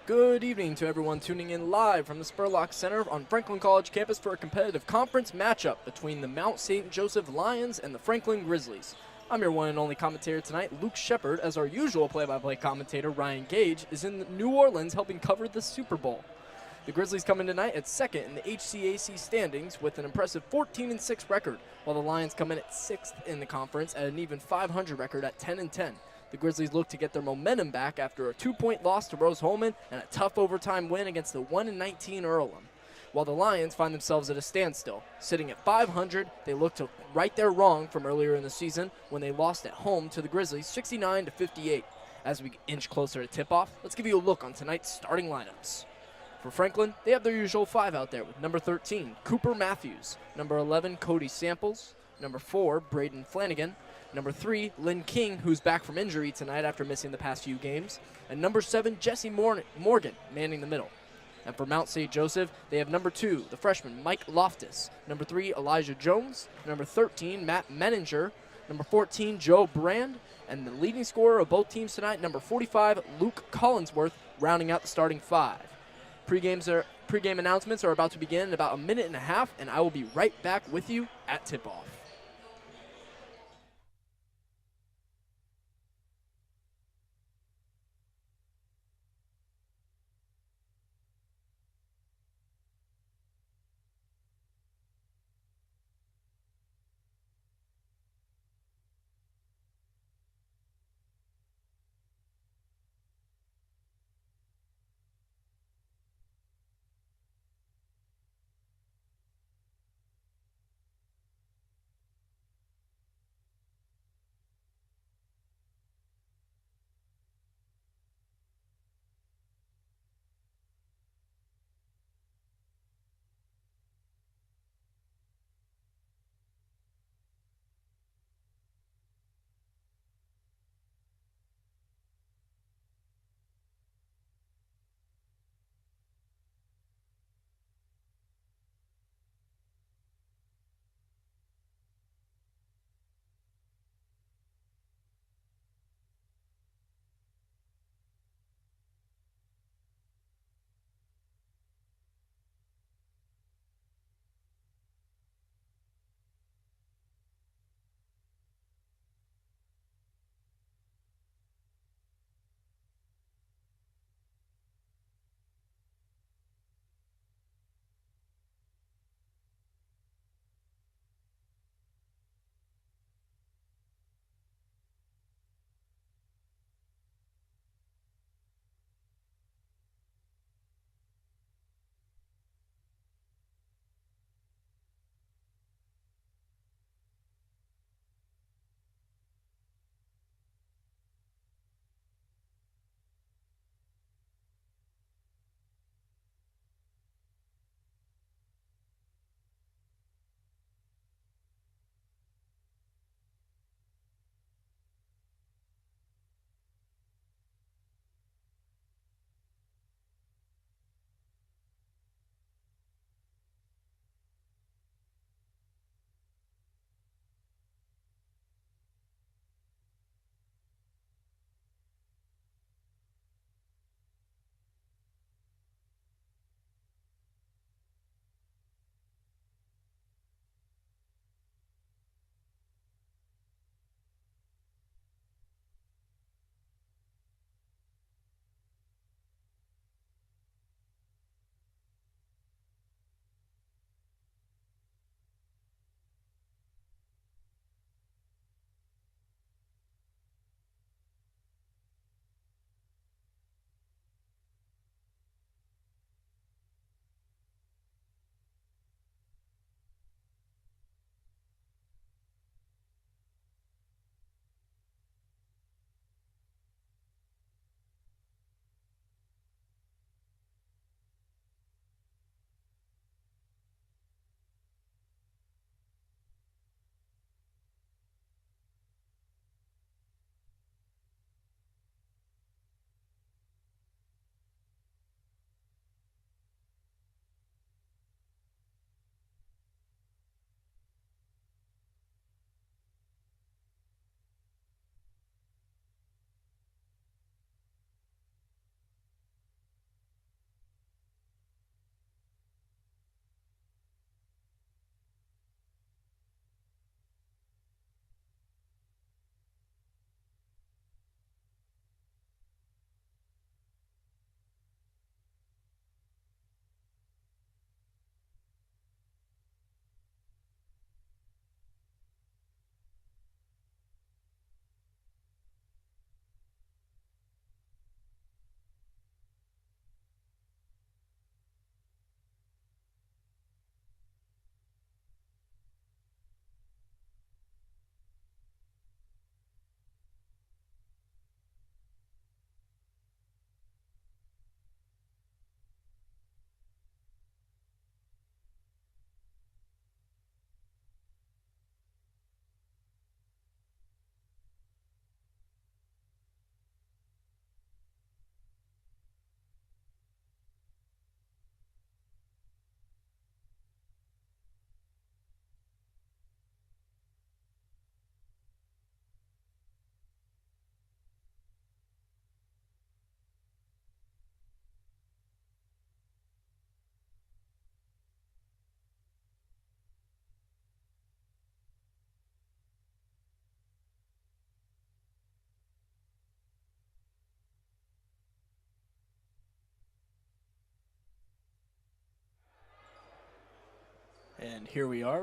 Good evening to everyone tuning in live from the Spurlock Center on Franklin College campus for a competitive conference matchup between the Mount St. Joseph Lions and the Franklin Grizzlies. I'm your one and only commentator tonight, Luke Shepard, as our usual play-by-play commentator, Ryan Gage, is in New Orleans helping cover the Super Bowl. The Grizzlies come in tonight at second in the HCAC standings with an impressive 14-6 record, while the Lions come in at sixth in the conference at an even 500 record at 10-10. The Grizzlies look to get their momentum back after a 2-point loss to Rose-Hulman and a tough overtime win against the 1-19 Earlham. While the Lions find themselves at a standstill. Sitting at 500, they look to right their wrong from earlier in the season when they lost at home to the Grizzlies 69-58. As we inch closer to tip-off, let's give you a look on tonight's starting lineups. For Franklin, they have their usual five out there with number 13, Cooper Matthews, number 11, Cody Samples, number 4, Braden Flanagan, number 3, Lynn King, who's back from injury tonight after missing the past few games, and number 7, Jesse Morgan, manning the middle. And for Mount St. Joseph, they have number 2, the freshman Mike Loftus, number 3, Elijah Jones, number 13, Matt Menninger, number 14, Joe Brand, and the leading scorer of both teams tonight, number 45, Luke Collinsworth, rounding out the starting five. Pre-game announcements are about to begin in about a minute and a half, and I will be right back with you at tip-off. And here we are,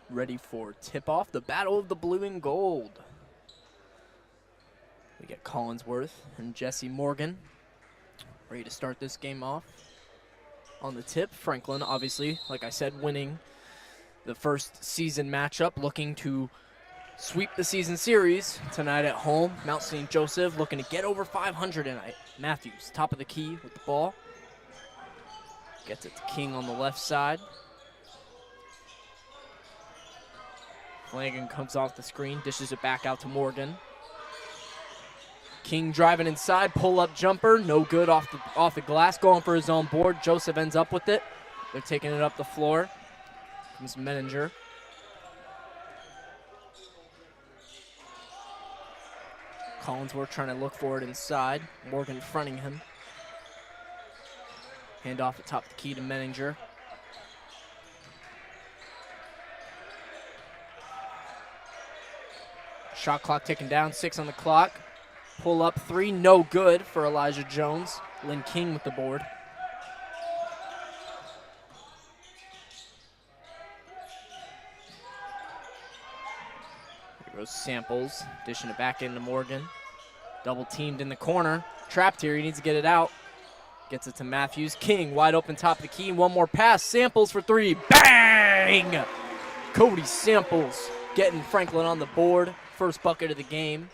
ready for tip-off, the Battle of the Blue and Gold. We get Collinsworth and Jesse Morgan ready to start this game off. On the tip, Franklin, obviously, like I said, winning the first season matchup, looking to sweep the season series tonight at home. Mount St. Joseph looking to get over 500 tonight. Matthews, top of the key with the ball. Gets it to King on the left side. Flanagan comes off the screen, dishes it back out to Morgan. King driving inside, pull-up jumper, no good off the glass, going for his own board. Joseph ends up with it. They're taking it up the floor. Comes Menninger. Collinsworth trying to look for it inside. Morgan fronting him. Hand off at top of the key to Menninger. Shot clock ticking down, 6 on the clock. Pull up 3, no good for Elijah Jones. Lynn King with the board. Here goes Samples, dishing it back into Morgan. Double teamed in the corner. Trapped here, he needs to get it out. Gets it to Matthews. King wide open top of the key. One more pass. Samples for 3. Bang! Cody Samples getting Franklin on the board. First bucket of the game.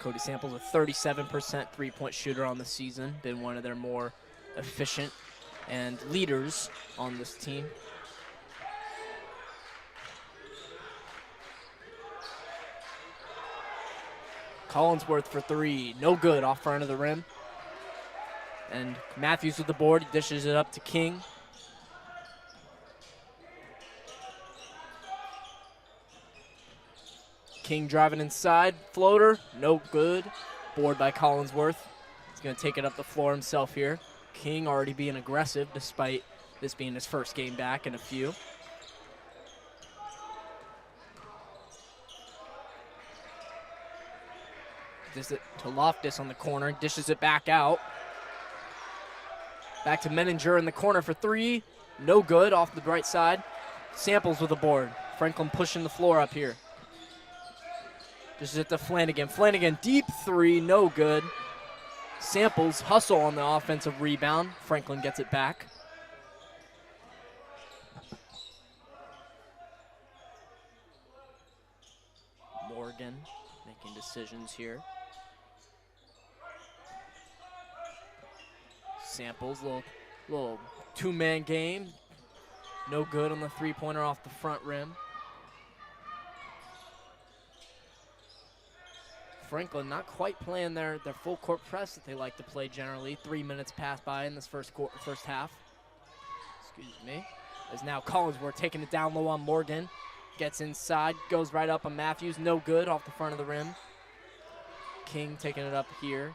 Cody Samples, a 37% three-point shooter on the season. Been one of their more efficient and leaders on this team. Collinsworth for 3, no good off front of the rim. And Matthews with the board, he dishes it up to King. King driving inside, floater, no good. Board by Collinsworth. He's gonna take it up the floor himself here. King already being aggressive despite this being his first game back in a few. Dishes it to Loftus on the corner, dishes it back out. Back to Menninger in the corner for 3. No good off the right side. Samples with the board. Franklin pushing the floor up here. Dishes it to Flanagan. Flanagan deep 3, no good. Samples hustle on the offensive rebound. Franklin gets it back. Morgan making decisions here. Samples, little two-man game. No good on the three-pointer off the front rim. Franklin not quite playing their full court press that they like to play generally. 3 minutes pass by in this first half. Excuse me. As now Collinsworth taking it down low on Morgan. Gets inside, goes right up on Matthews. No good off the front of the rim. King taking it up here.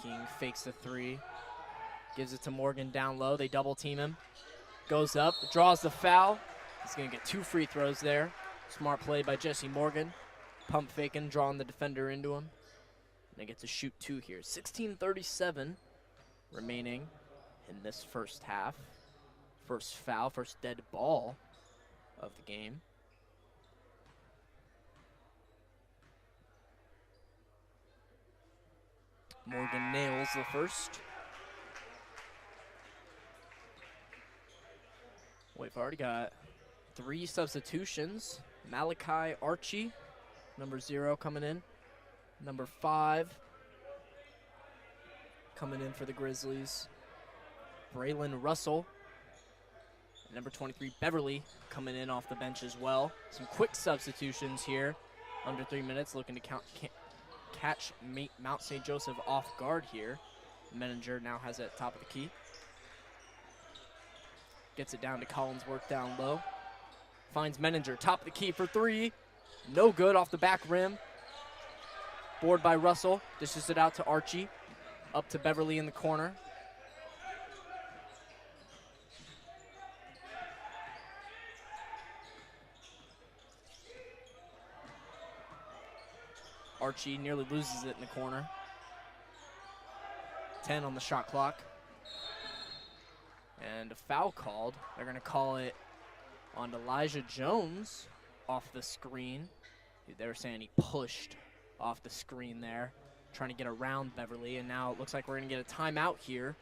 King fakes the 3. Gives it to Morgan down low. They double team him. Goes up, draws the foul. He's going to get 2 free throws there. Smart play by Jesse Morgan. Pump faking, drawing the defender into him. And they get to shoot 2 here. 16:37 remaining in this first half. First foul, first dead ball of the game. Morgan nails the first. We've already got 3 substitutions. Malachi Archie, number 0 coming in. Number 5 coming in for the Grizzlies. Braylon Russell. And number 23, Beverly, coming in off the bench as well. Some quick substitutions here. Under 3 minutes, looking to catch Mount St. Joseph off guard here. Menninger now has it at top of the key. Gets it down to Collinsworth down low. Finds Menninger, top of the key for 3. No good off the back rim. Board by Russell. Dishes it out to Archie. Up to Beverly in the corner. Archie nearly loses it in the corner. 10 on the shot clock. And a foul called. They're going to call it on Elijah Jones off the screen. They were saying he pushed off the screen there, trying to get around Beverly, and now it looks like we're going to get a timeout here.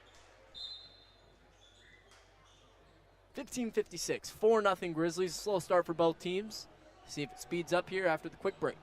15:56, 4-0 Grizzlies. Slow start for both teams. See if it speeds up here after the quick break.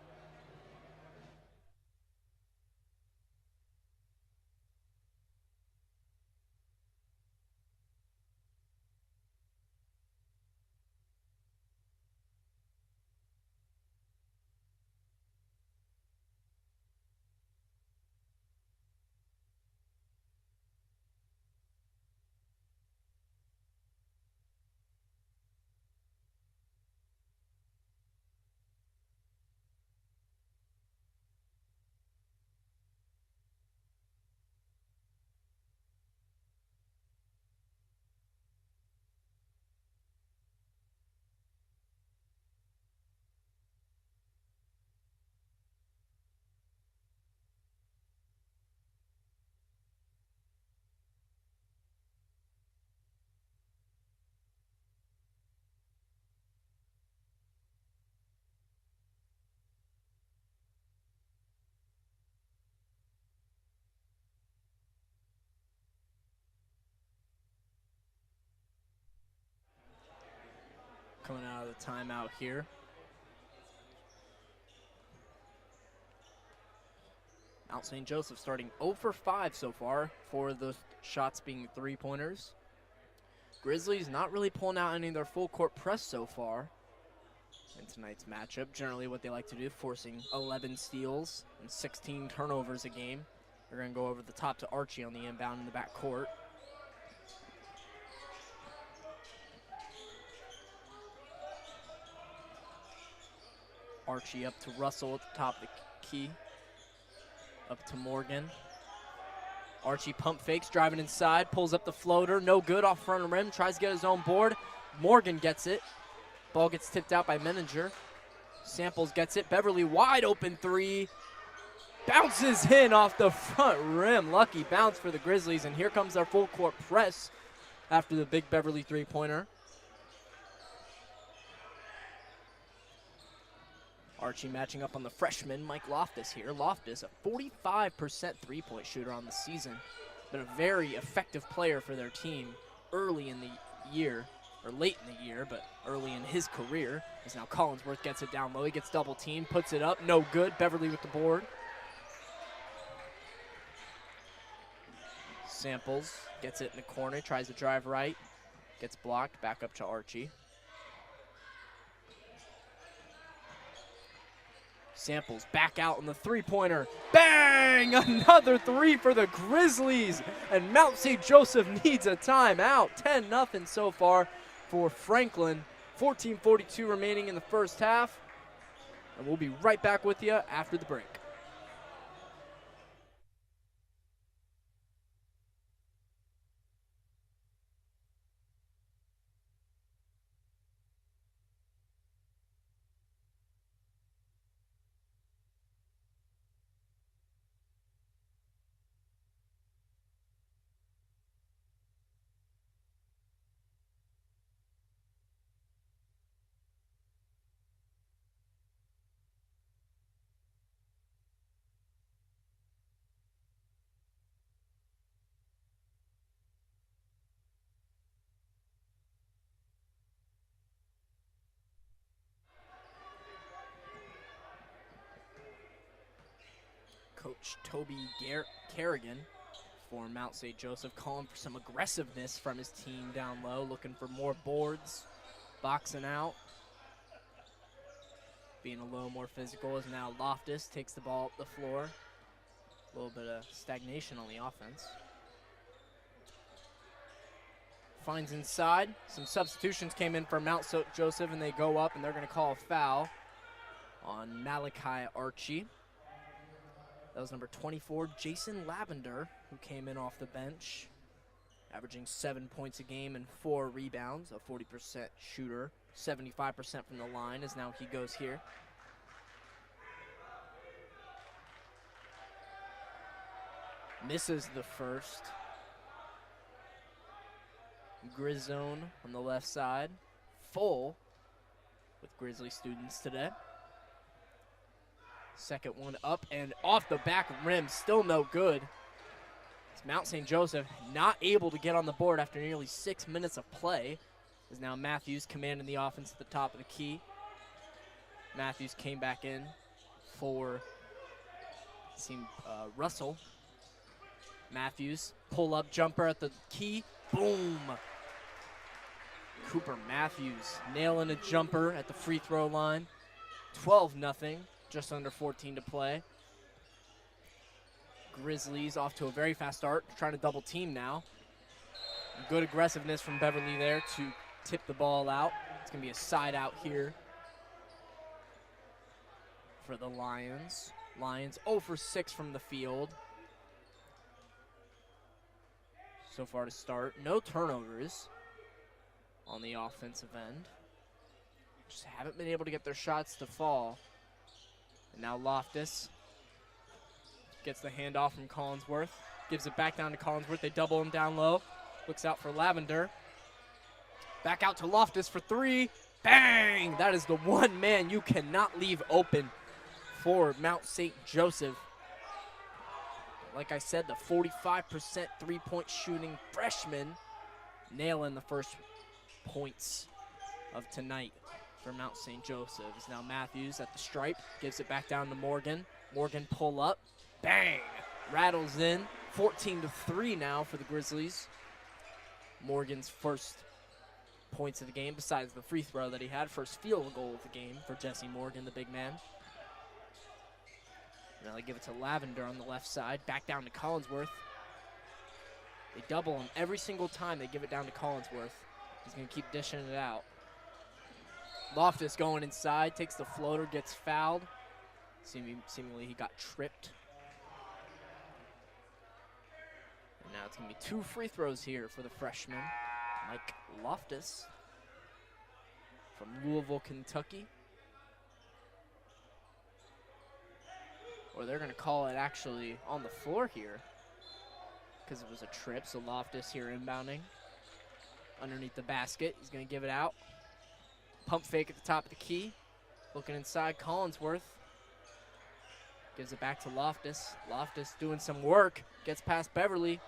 Coming out of the timeout here. Mount St. Joseph starting 0 for 5 so far, 4 of those shots being three-pointers. Grizzlies not really pulling out any of their full court press so far in tonight's matchup. Generally what they like to do, forcing 11 steals and 16 turnovers a game. They're going to go over the top to Archie on the inbound in the back court. Archie up to Russell at the top of the key. Up to Morgan. Archie pump fakes, driving inside, pulls up the floater, no good off front of the rim, tries to get his own board. Morgan gets it. Ball gets tipped out by Menninger. Samples gets it. Beverly wide open three. Bounces in off the front rim. Lucky bounce for the Grizzlies, and here comes our full court press after the big Beverly three-pointer. Archie matching up on the freshman, Mike Loftus here. Loftus, a 45% three-point shooter on the season. Been a very effective player for their team early in the year, or late in the year, but early in his career. As now Collinsworth gets it down low. He gets double teamed, puts it up, no good. Beverly with the board. Samples, gets it in the corner, tries to drive right. Gets blocked, back up to Archie. Samples back out on the three-pointer. Bang! Another three for the Grizzlies. And Mount St. Joseph needs a timeout. 10-0 so far for Franklin. 14:42 remaining in the first half. And we'll be right back with you after the break. Coach Toby Kerrigan for Mount St. Joseph calling for some aggressiveness from his team down low, looking for more boards, boxing out. Being a little more physical as now Loftus takes the ball up the floor. A little bit of stagnation on the offense. Finds inside. Some substitutions came in for Mount St. Joseph, and they go up, and they're going to call a foul on Malachi Archie. That was number 24, Jason Lavender, who came in off the bench, averaging 7 points a game and 4 rebounds, a 40% shooter, 75% from the line, as now he goes here. Misses the first. Grizz zone on the left side. Full with Grizzly students today. Second one up and off the back rim. Still no good. It's Mount St. Joseph not able to get on the board after nearly 6 minutes of play. Is now Matthews commanding the offense at the top of the key. Matthews came back in for Russell. Matthews, pull-up jumper at the key. Boom. Cooper Matthews nailing a jumper at the free throw line. 12-0, just under 14 to play. Grizzlies off to a very fast start, trying to double team now. Good aggressiveness from Beverly there to tip the ball out. It's going to be a side out here for the Lions. Lions 0 for 6 from the field so far to start. No turnovers on the offensive end. Just haven't been able to get their shots to fall. And now Loftus gets the handoff from Collinsworth. Gives it back down to Collinsworth. They double him down low. Looks out for Lavender. Back out to Loftus for three. Bang! That is the one man you cannot leave open for Mount St. Joseph. Like I said, the 45% three-point shooting freshman nailing the first points of tonight for Mount St. Joseph. Is now Matthews at the stripe, gives it back down to Morgan. Morgan pull up, bang! Rattles in, 14-3 now for the Grizzlies. Morgan's first points of the game, besides the free throw that he had. First field goal of the game for Jesse Morgan, the big man. Now they give it to Lavender on the left side, back down to Collinsworth. They double him every single time they give it down to Collinsworth. He's going to keep dishing it out. Loftus going inside, takes the floater, gets fouled. Seemingly he got tripped. And now it's going to be 2 free throws here for the freshman, Mike Loftus from Louisville, Kentucky. Or they're going to call it actually on the floor here because it was a trip. So Loftus here inbounding underneath the basket. He's going to give it out. Pump fake at the top of the key. Looking inside, Collinsworth. Gives it back to Loftus. Loftus doing some work. Gets past Beverly.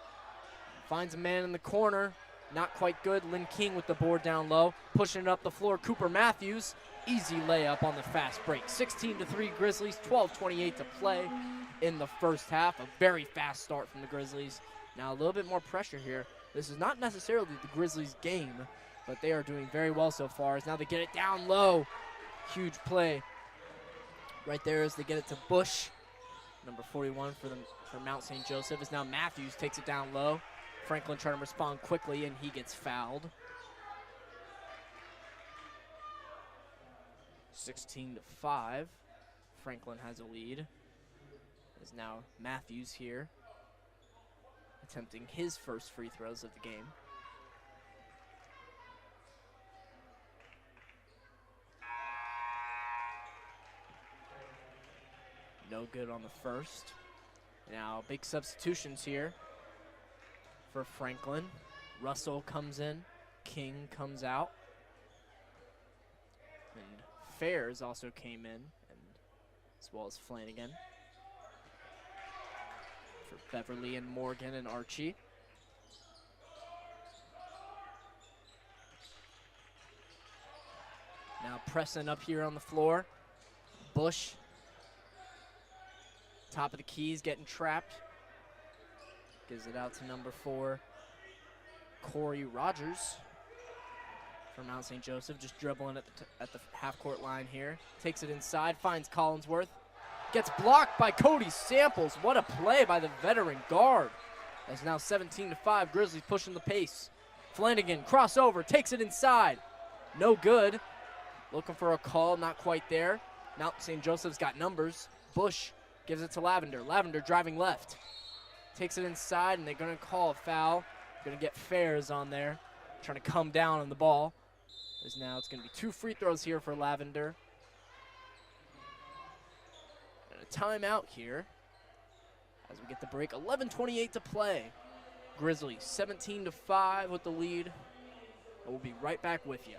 Finds a man in the corner. Not quite good. Lynn King with the board down low. Pushing it up the floor. Cooper Matthews. Easy layup on the fast break. 16-3 Grizzlies. 12:28 to play in the first half. A very fast start from the Grizzlies. Now a little bit more pressure here. This is not necessarily the Grizzlies' game, but they are doing very well so far. As now they get it down low. Huge play right there as they get it to Bush. Number 41 for Mount St. Joseph is now Matthews, takes it down low. Franklin trying to respond quickly, and he gets fouled. 16-5. Franklin has a lead. Is now Matthews here, attempting his first free throws of the game. No good on the first. Now big substitutions here for Franklin. Russell comes in, King comes out, and Fairs also came in, and as well as Flanagan for Beverly and Morgan and Archie. Now pressing up here on the floor, Bush. Top of the keys, getting trapped. Gives it out to number 4, Corey Rogers from Mount St. Joseph, just dribbling at the half-court line here. Takes it inside, finds Collinsworth. Gets blocked by Cody Samples. What a play by the veteran guard. That's now 17-5, Grizzlies pushing the pace. Flanagan, crossover, takes it inside. No good. Looking for a call, not quite there. Mount St. Joseph's got numbers. Bush gives it to Lavender. Lavender driving left. Takes it inside, and they're going to call a foul. Going to get Fairs on there, trying to come down on the ball. As now it's going to be 2 free throws here for as we get the break. 11:28 to play. Grizzlies 17-5 with the lead. We'll be right back with you.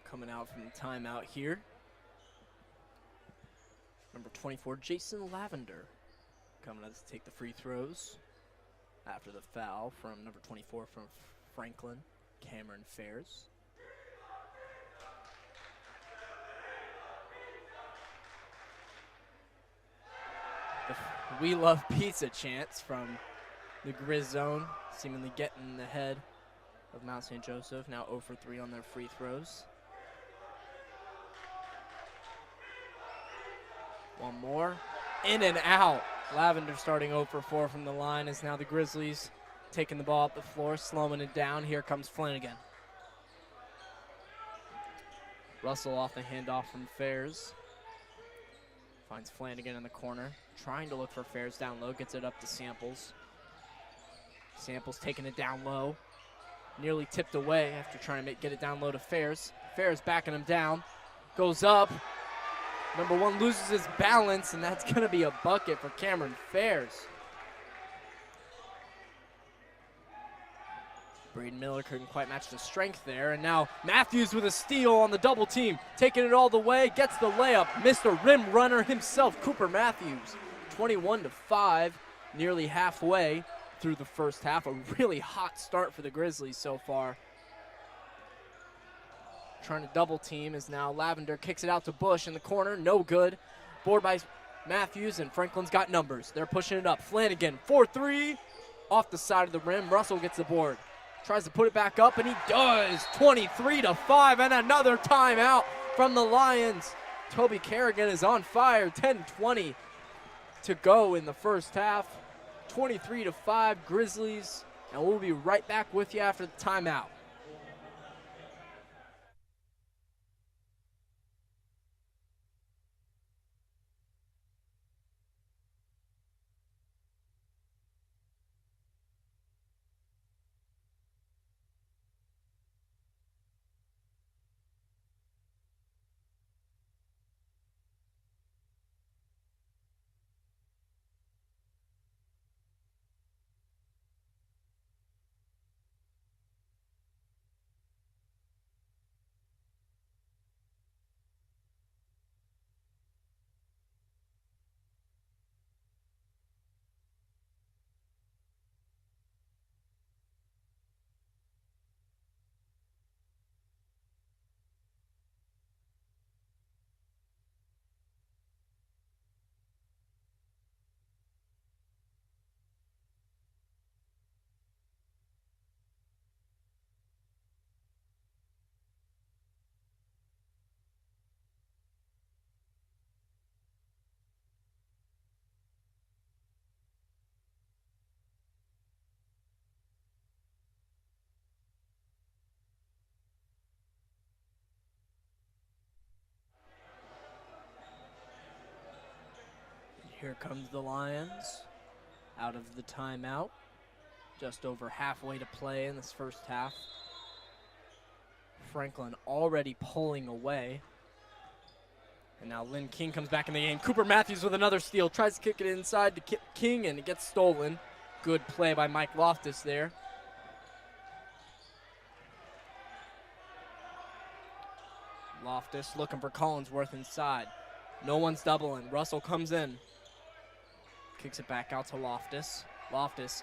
Coming out from the timeout here. Number 24, Jason Lavender, coming out to take the free throws after the foul from number 24 from Franklin, Cameron Fairs. The "We Love Pizza" chants from the Grizz zone, seemingly getting in the head of Mount St. Joseph, now 0 for 3 on their free throws. One more, in and out. Lavender starting 0 for 4 from the line as now the Grizzlies taking the ball up the floor, slowing it down. Here comes Flanagan. Russell off the handoff from Fairs. Finds Flanagan in the corner, trying to look for Fairs down low, gets it up to Samples. Samples taking it down low, nearly tipped away after trying to get it down low to Fairs. Fairs backing him down, goes up. Number 1 loses his balance, and that's going to be a bucket for Cameron Fairs. Braden Miller couldn't quite match the strength there, and now Matthews with a steal on the double team, taking it all the way, gets the layup. Mr. Rim Runner himself, Cooper Matthews, 21-5, nearly halfway through the first half. A really hot start for the Grizzlies so far. Trying to double team as now Lavender kicks it out to Bush in the corner, no good. Board by Matthews, and Franklin's got numbers. They're pushing it up. Flanagan, 4-3, off the side of the rim. Russell gets the board. Tries to put it back up, and he does. 23-5, and another timeout from the Lions. Toby Kerrigan is on fire. 10:20 to go in the first half. 23-5 Grizzlies, and we'll be right back with you after the timeout. Here comes the Lions out of the timeout. Just over halfway to play in this first half. Franklin already pulling away. And now Lynn King comes back in the game. Cooper Matthews with another steal. Tries to kick it inside to King, and it gets stolen. Good play by Mike Loftus there. Loftus looking for Collinsworth inside. No one's doubling. Russell comes in. Kicks it back out to Loftus. Loftus,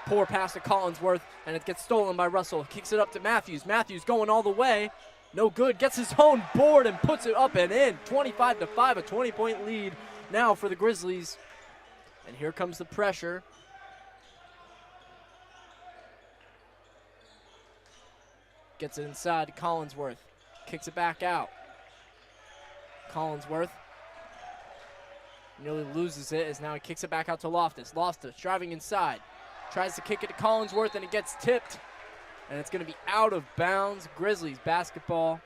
poor pass to Collinsworth, and it gets stolen by Russell. Kicks it up to Matthews. Matthews going all the way. No good. Gets his own board and puts it up and in. 25-5, a 20-point lead now for the Grizzlies. And here comes the pressure. Gets it inside to Collinsworth. Kicks it back out. Collinsworth nearly loses it as now he kicks it back out to Loftus. Loftus driving inside. Tries to kick it to Collinsworth, and it gets tipped. And it's going to be out of bounds. Grizzlies basketball.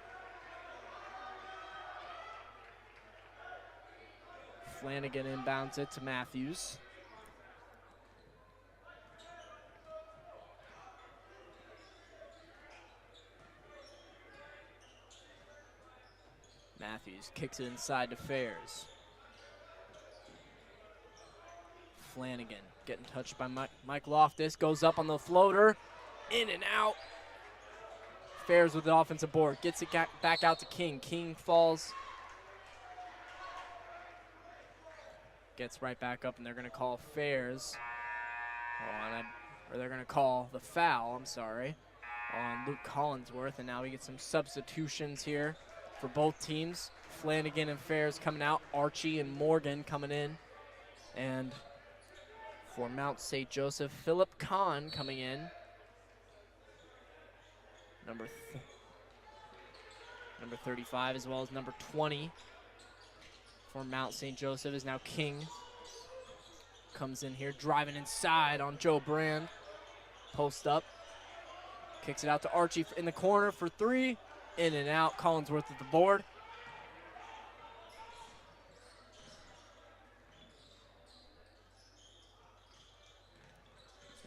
Flanagan inbounds it to Matthews. Matthews kicks it inside to Fairs. Flanagan getting touched by Mike Loftus. Goes up on the floater. In and out. Fairs with the offensive board. Gets it back out to King. King falls. Gets right back up, and they're going to call Fairs. Or they're going to call the foul, I'm sorry, on Luke Collinsworth. And now we get some substitutions here for both teams. Flanagan and Fairs coming out. Archie and Morgan coming in. And for Mount St. Joseph, Philip Kahn coming in. Number 35, as well as number 20 for Mount St. Joseph is now King. Comes in here, driving inside on Joe Brand. Post up. Kicks it out to Archie in the corner for three. In and out. Collinsworth at the board.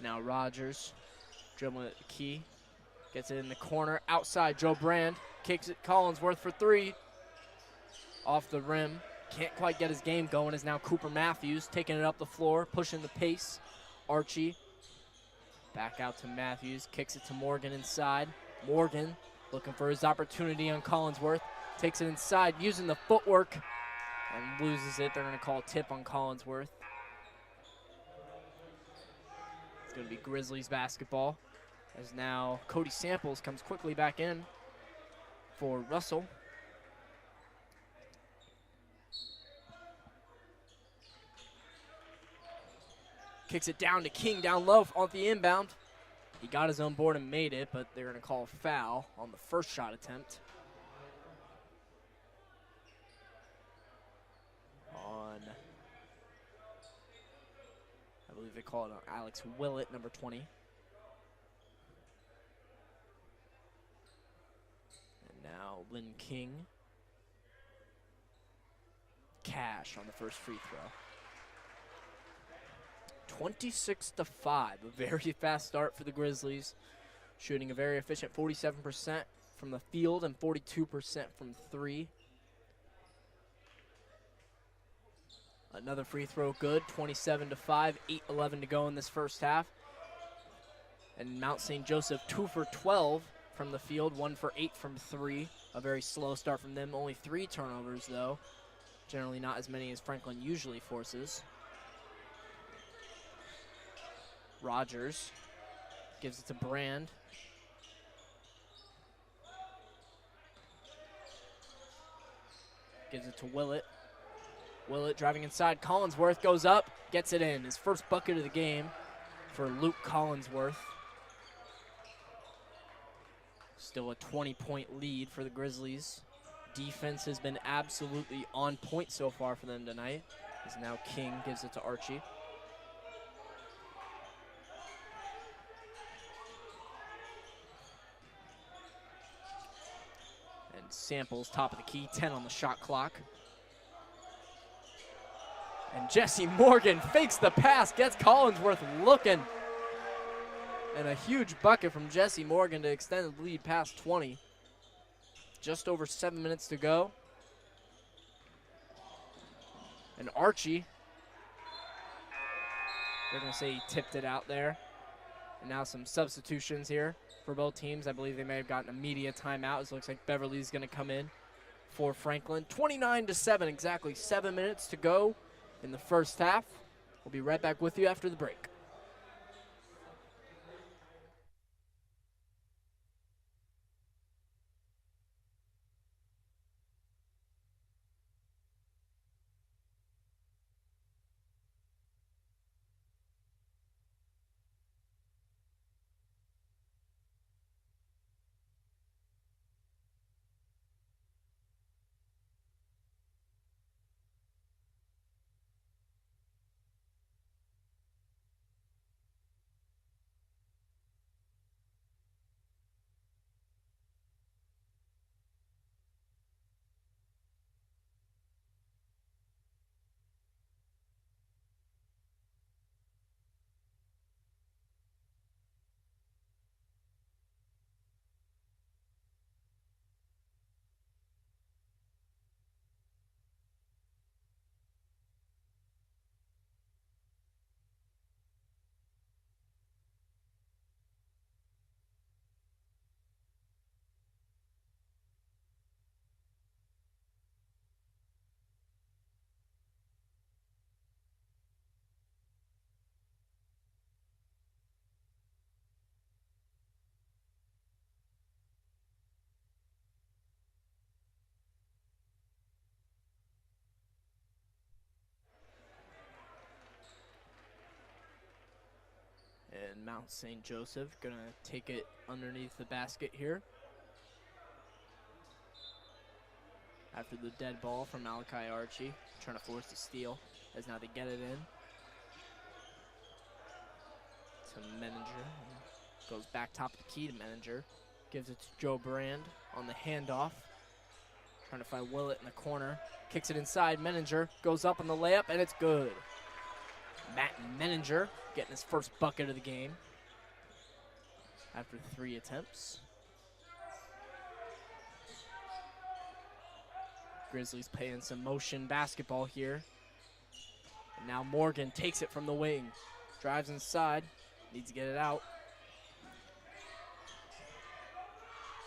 Now Rogers dribbling at the key. Gets it in the corner. Outside, Joe Brand. Kicks it Collinsworth for three. Off the rim. Can't quite get his game going is now Cooper Matthews. Taking it up the floor. Pushing the pace. Archie. Back out to Matthews. Kicks it to Morgan inside. Morgan looking for his opportunity on Collinsworth. Takes it inside, using the footwork. And loses it. They're going to call a tip on Collinsworth. It's going to be Grizzlies basketball. As now Cody Samples comes quickly back in for Russell. Kicks it down to King, down low on the inbound. He got his own board and made it, but they're going to call a foul on the first shot attempt. I believe they call it on Alex Willett, number 20. Now Lynn King. Cash on the first free throw. 26-5, a very fast start for the Grizzlies. Shooting a very efficient 47% from the field and 42% from three. Another free throw good, 27-5, 8:11 to go in this first half. And Mount St. Joseph 2 for 12 from the field, 1 for 8 from three. A very slow start from them, only 3 turnovers though. Generally not as many as Franklin usually forces. Rogers gives it to Brand. Gives it to Willett. Willett driving inside. Collinsworth goes up, gets it in. His first bucket of the game for Luke Collinsworth. Still a 20-point lead for the Grizzlies. Defense has been absolutely on point so far for them tonight. As now King gives it to Archie. And Samples, top of the key, 10 on the shot clock. And Jesse Morgan fakes the pass, gets Collinsworth looking. And a huge bucket from Jesse Morgan to extend the lead past 20. Just over 7 minutes to go. And Archie, they're going to say he tipped it out there. And now some substitutions here for both teams. I believe they may have gotten a media timeout. It looks like Beverly's going to come in for Franklin. 29-7, exactly 7 minutes to go in the first half. We'll be right back with you after the break. And Mount St. Joseph going to take it underneath the basket here. After the dead ball from Malachi Archie, trying to force the steal, as now they get it in. To Menninger, goes back top of the key to Menninger. Gives it to Joe Brand on the handoff. Trying to find Willett in the corner. Kicks it inside, Menninger goes up on the layup, and it's good. Matt Menninger getting his first bucket of the game after 3 attempts. Grizzlies playing some motion basketball here. And now Morgan takes it from the wing. Drives inside, needs to get it out.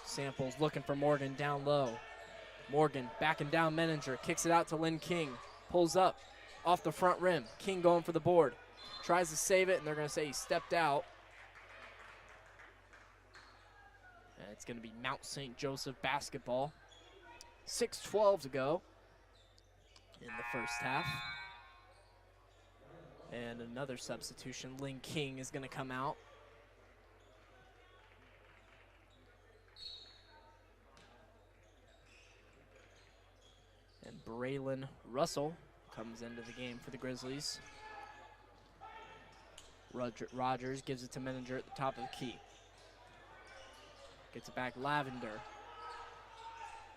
Samples looking for Morgan down low. Morgan backing down Menninger, kicks it out to Lynn King. Pulls up, off the front rim. King going for the board. Tries to save it, and they're going to say he stepped out. And it's going to be Mount St. Joseph basketball. 6:12 to go in the first half. And another substitution. Lynn King is going to come out. And Braylon Russell comes into the game for the Grizzlies. Rogers gives it to Menninger at the top of the key. Gets it back, Lavender.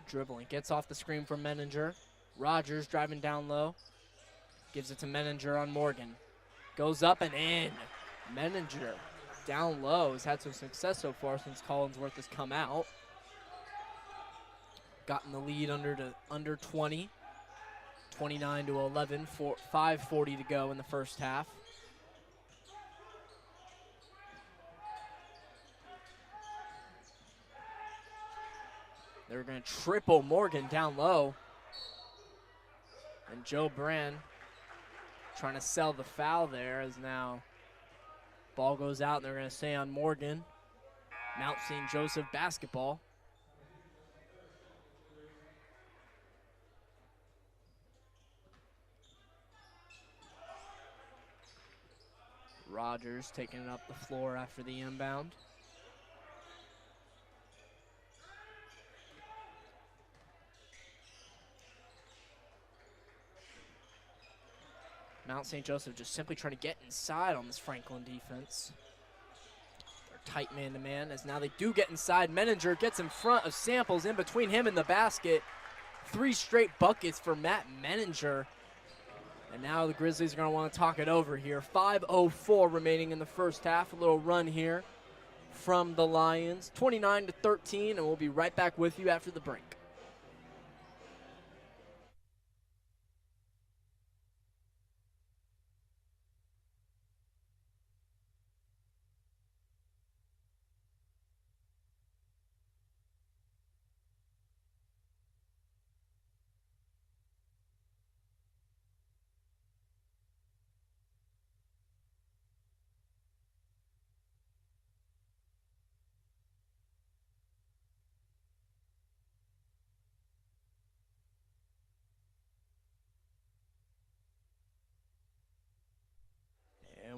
Dribbling, gets off the screen from Menninger. Rogers driving down low. Gives it to Menninger on Morgan. Goes up and in. Menninger down low has had some success so far since Collinsworth has come out. Gotten the lead under 20. 29-11, 5:40 to go in the first half. They're going to triple Morgan down low. And Joe Brand trying to sell the foul there as now ball goes out and they're going to say on Morgan. Mount St. Joseph basketball. Rogers taking it up the floor after the inbound. Mount St. Joseph just simply trying to get inside on this Franklin defense. They're tight man-to-man as now they do get inside. Menninger gets in front of Samples in between him and the basket. 3 straight buckets for Matt Menninger. And now the Grizzlies are going to want to talk it over here. 5:04 remaining in the first half. A little run here from the Lions. 29-13, and we'll be right back with you after the break.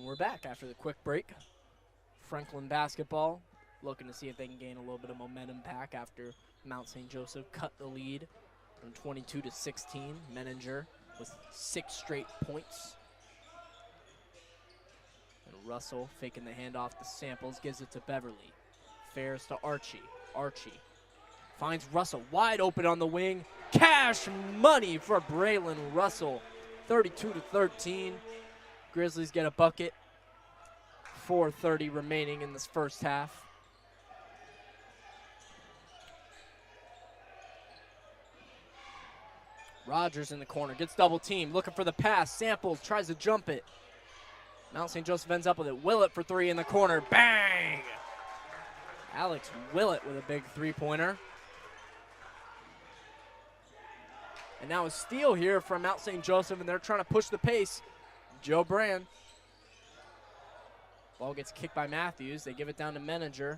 And we're back after the quick break. Franklin basketball looking to see if they can gain a little bit of momentum back after Mount St. Joseph cut the lead from 22 to 16. Menninger with 6 straight points. And Russell faking the handoff to Samples, gives it to Beverly. Fares to Archie. Archie finds Russell wide open on the wing. Cash money for Braylon Russell. 32 to 13. Grizzlies get a bucket. 4:30 remaining in this first half. Rogers in the corner, gets double teamed, looking for the pass. Samples tries to jump it. Mount St. Joseph ends up with it. Willett for 3 in the corner. Bang! Alex Willett with a big three-pointer. And now a steal here from Mount St. Joseph, and they're trying to push the pace. Joe Brand. Ball gets kicked by Matthews. They give it down to Menninger.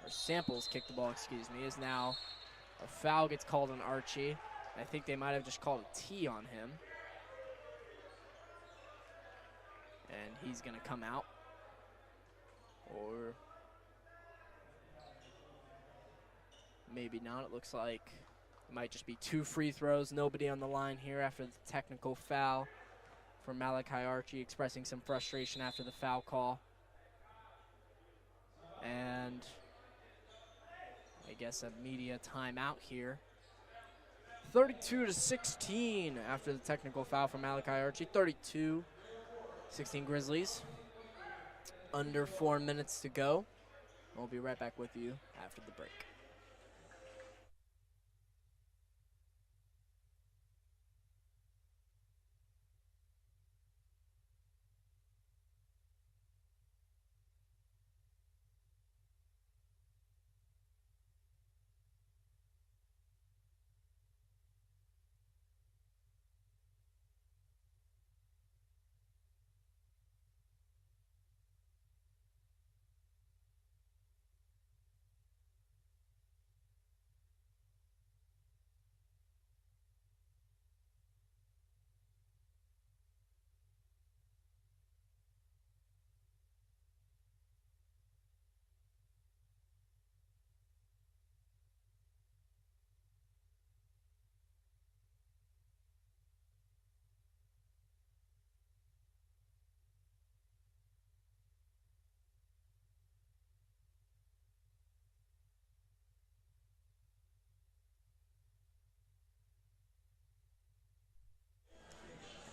Or Samples kicked the ball, excuse me, is now a foul gets called on Archie. I think they might have just called a T on him. And he's going to come out. Or maybe not. It looks like it might just be 2 free throws. Nobody on the line here after the technical foul for Malachi Archie, expressing some frustration after the foul call. And I guess a media timeout here. 32 to 16 after the technical foul from Malachi Archie. 32-16 Grizzlies. Under 4 minutes to go. We'll be right back with you after the break.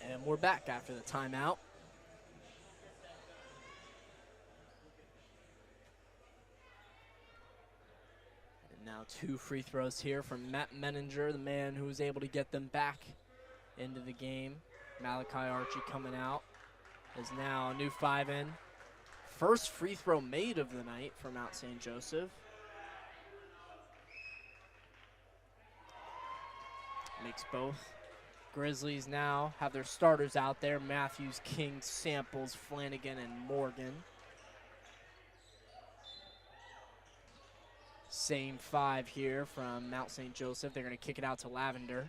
And we're back after the timeout. And now 2 free throws here from Matt Menninger, the man who was able to get them back into the game. Malachi Archie coming out is now a new 5 in. First free throw made of the night for Mount St. Joseph. Makes both. Grizzlies now have their starters out there. Matthews, King, Samples, Flanagan, and Morgan. Same 5 here from Mount St. Joseph. They're going to kick it out to Lavender.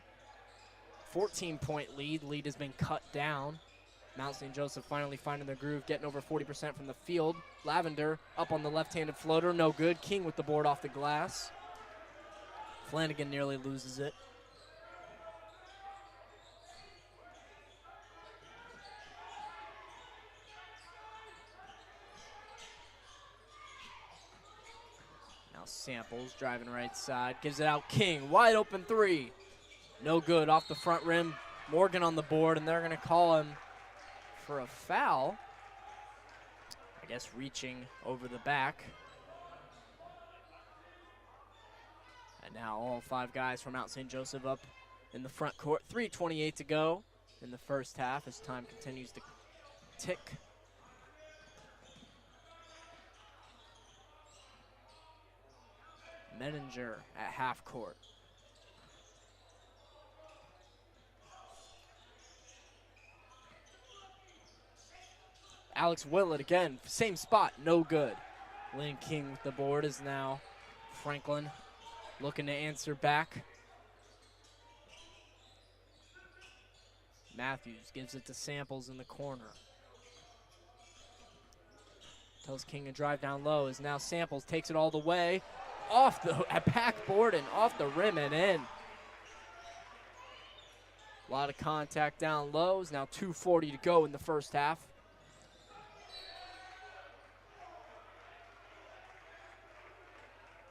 14-point lead. Lead has been cut down. Mount St. Joseph finally finding their groove, getting over 40% from the field. Lavender up on the left-handed floater, no good. King with the board off the glass. Flanagan nearly loses it. Samples driving right side, gives it out. King, wide open 3. No good, off the front rim. Morgan on the board, and they're going to call him for a foul. I guess reaching over the back. And now all 5 guys from Mount St. Joseph up in the front court. 3:28 to go in the first half as time continues to tick. Menninger at half court. Alex Willett again, same spot, no good. Lynn King with the board is now Franklin looking to answer back. Matthews gives it to Samples in the corner. Tells King to drive down low, as now Samples takes it all the way off the backboard and off the rim and in. A lot of contact down low. It's now 2:40 to go in the first half.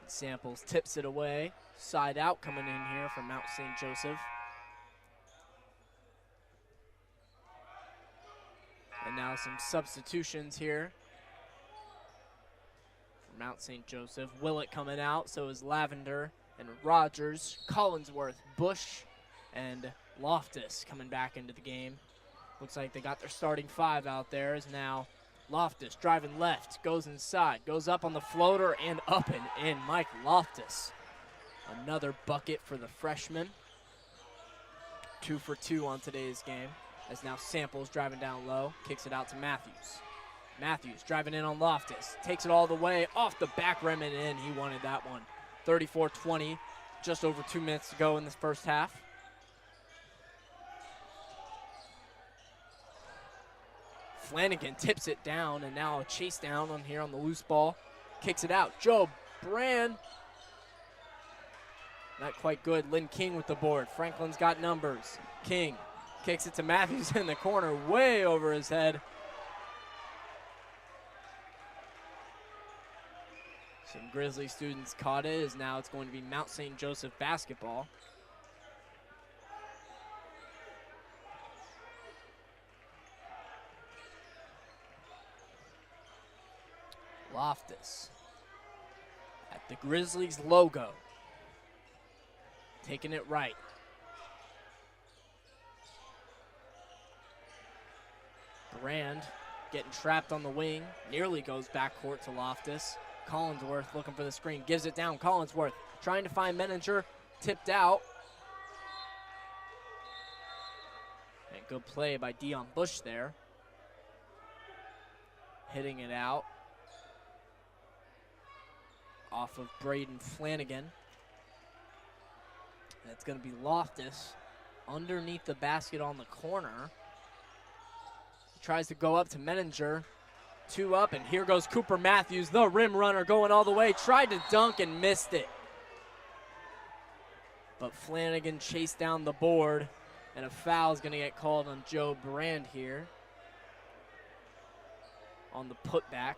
Samples tips it away. Side out coming in here from Mount St. Joseph. And now some substitutions here for Mount St. Joseph. Willett coming out, so is Lavender and Rogers, Collinsworth, Bush, and Loftus coming back into the game. Looks like they got their starting five out there. Is now Loftus driving left, goes inside, goes up on the floater and up and in. Mike Loftus, another bucket for the freshman. 2 for 2 on today's game. As now Samples driving down low, kicks it out to Matthews. Matthews driving in on Loftus, takes it all the way off the back rim and in. He wanted that one. 34-20, just over 2 minutes to go in this first half. Flanagan tips it down, and now a chase down on here on the loose ball. Kicks it out. Joe Brand. Not quite good. Lynn King with the board. Franklin's got numbers. King kicks it to Matthews in the corner, way over his head. Some Grizzly students caught it, as now it's going to be Mount St. Joseph basketball. Loftus at the Grizzlies logo, taking it right. Brand getting trapped on the wing, nearly goes backcourt to Loftus. Collinsworth looking for the screen, gives it down. Collinsworth trying to find Menninger, tipped out. And good play by Dion Bush there. Hitting it out. Off of Braden Flanagan. That's going to be Loftus underneath the basket on the corner. He tries to go up to Menninger. 2 up, and here goes Cooper Matthews, the rim runner, going all the way. Tried to dunk and missed it. But Flanagan chased down the board, and a foul is going to get called on Joe Brand here on the putback.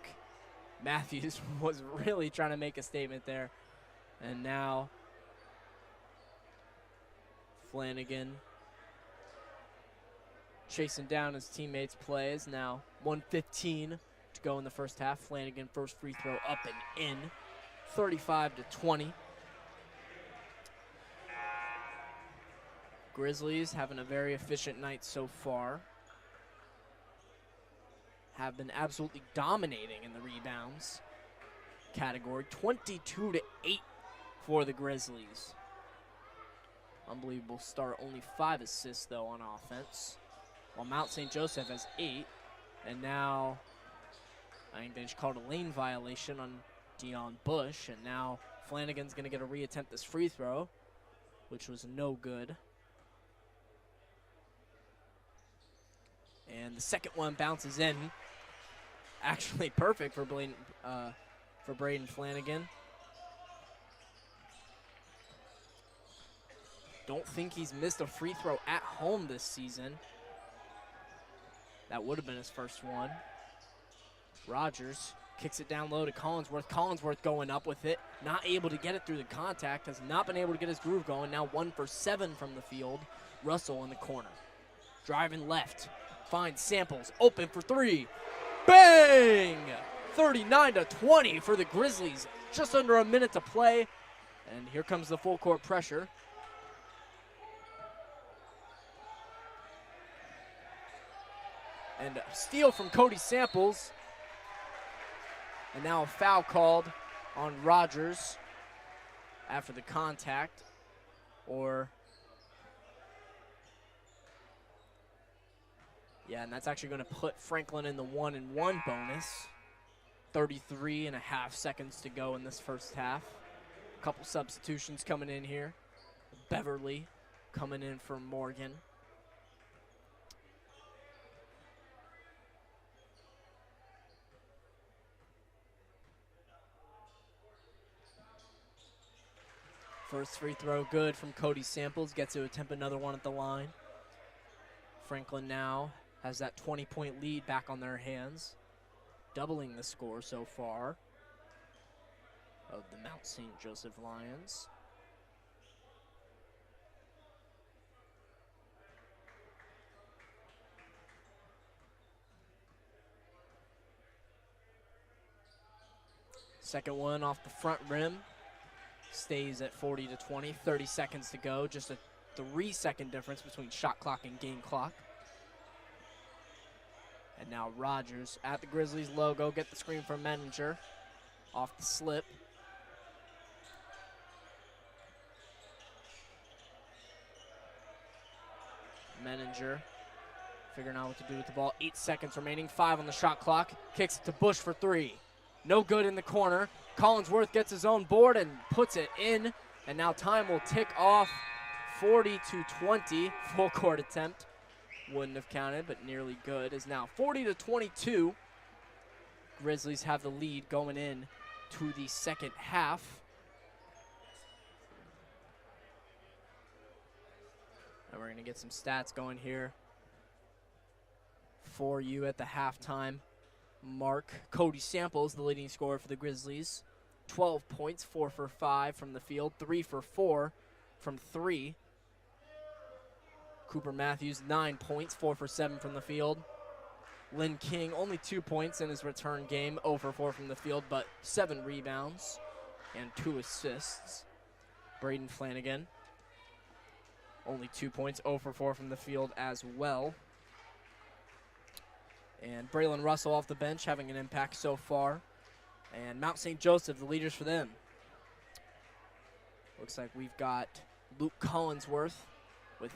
Matthews was really trying to make a statement there. And now Flanagan chasing down his teammates' plays. Now 1:15 to go in the first half. Flanagan first free throw up and in. 35-20. Grizzlies having a very efficient night so far. Have been absolutely dominating in the rebounds category. 22-8 for the Grizzlies. Unbelievable start. Only 5 assists, though, on offense. While Mount St. Joseph has 8. And now I think they just called a lane violation on Dion Bush. And now Flanagan's going to get a reattempt this free throw, which was no good. And the second one bounces in. Actually perfect for Braden Flanagan. Don't think he's missed a free throw at home this season. That would have been his first one. Rogers kicks it down low to Collinsworth. Collinsworth going up with it. Not able to get it through the contact. Has not been able to get his groove going. Now 1 for 7 from the field. Russell in the corner. Driving left. Finds Samples. Open for 3. Bang! 39-20 for the Grizzlies. Just under a minute to play. And here comes the full court pressure. And a steal from Cody Samples. And now a foul called on Rogers after the contact. Yeah, and that's actually going to put Franklin in the 1-and-1 bonus. 33.5 seconds to go in this first half. A couple substitutions coming in here. Beverly coming in for Morgan. First free throw good from Cody Samples. Gets to attempt another one at the line. Franklin now has that 20-point lead back on their hands, doubling the score so far of the Mount St. Joseph Lions. Second one off the front rim. Stays at 40-20, 30 seconds to go. Just a 3-second difference between shot clock and game clock. And now Rogers at the Grizzlies logo. Get the screen from Menninger. Off the slip. Menninger figuring out what to do with the ball. 8 seconds remaining. 5 on the shot clock. Kicks it to Bush for 3. No good in the corner. Collinsworth gets his own board and puts it in. And now time will tick off. 40-20. Full court attempt. Wouldn't have counted, but nearly good. Is now 40-22. Grizzlies have the lead going in to the second half. And we're going to get some stats going here for you at the halftime mark. Cody Samples, the leading scorer for the Grizzlies. 12 points, 4 for 5 from the field, 3 for 4 from 3. Cooper Matthews, 9 points, 4 for 7 from the field. Lynn King, only 2 points in his return game, 0 for 4 from the field, but 7 rebounds and 2 assists. Braden Flanagan, only 2 points, 0 for 4 from the field as well. And Braylon Russell off the bench, having an impact so far. And Mount St. Joseph, the leaders for them. Looks like we've got Luke Collinsworth with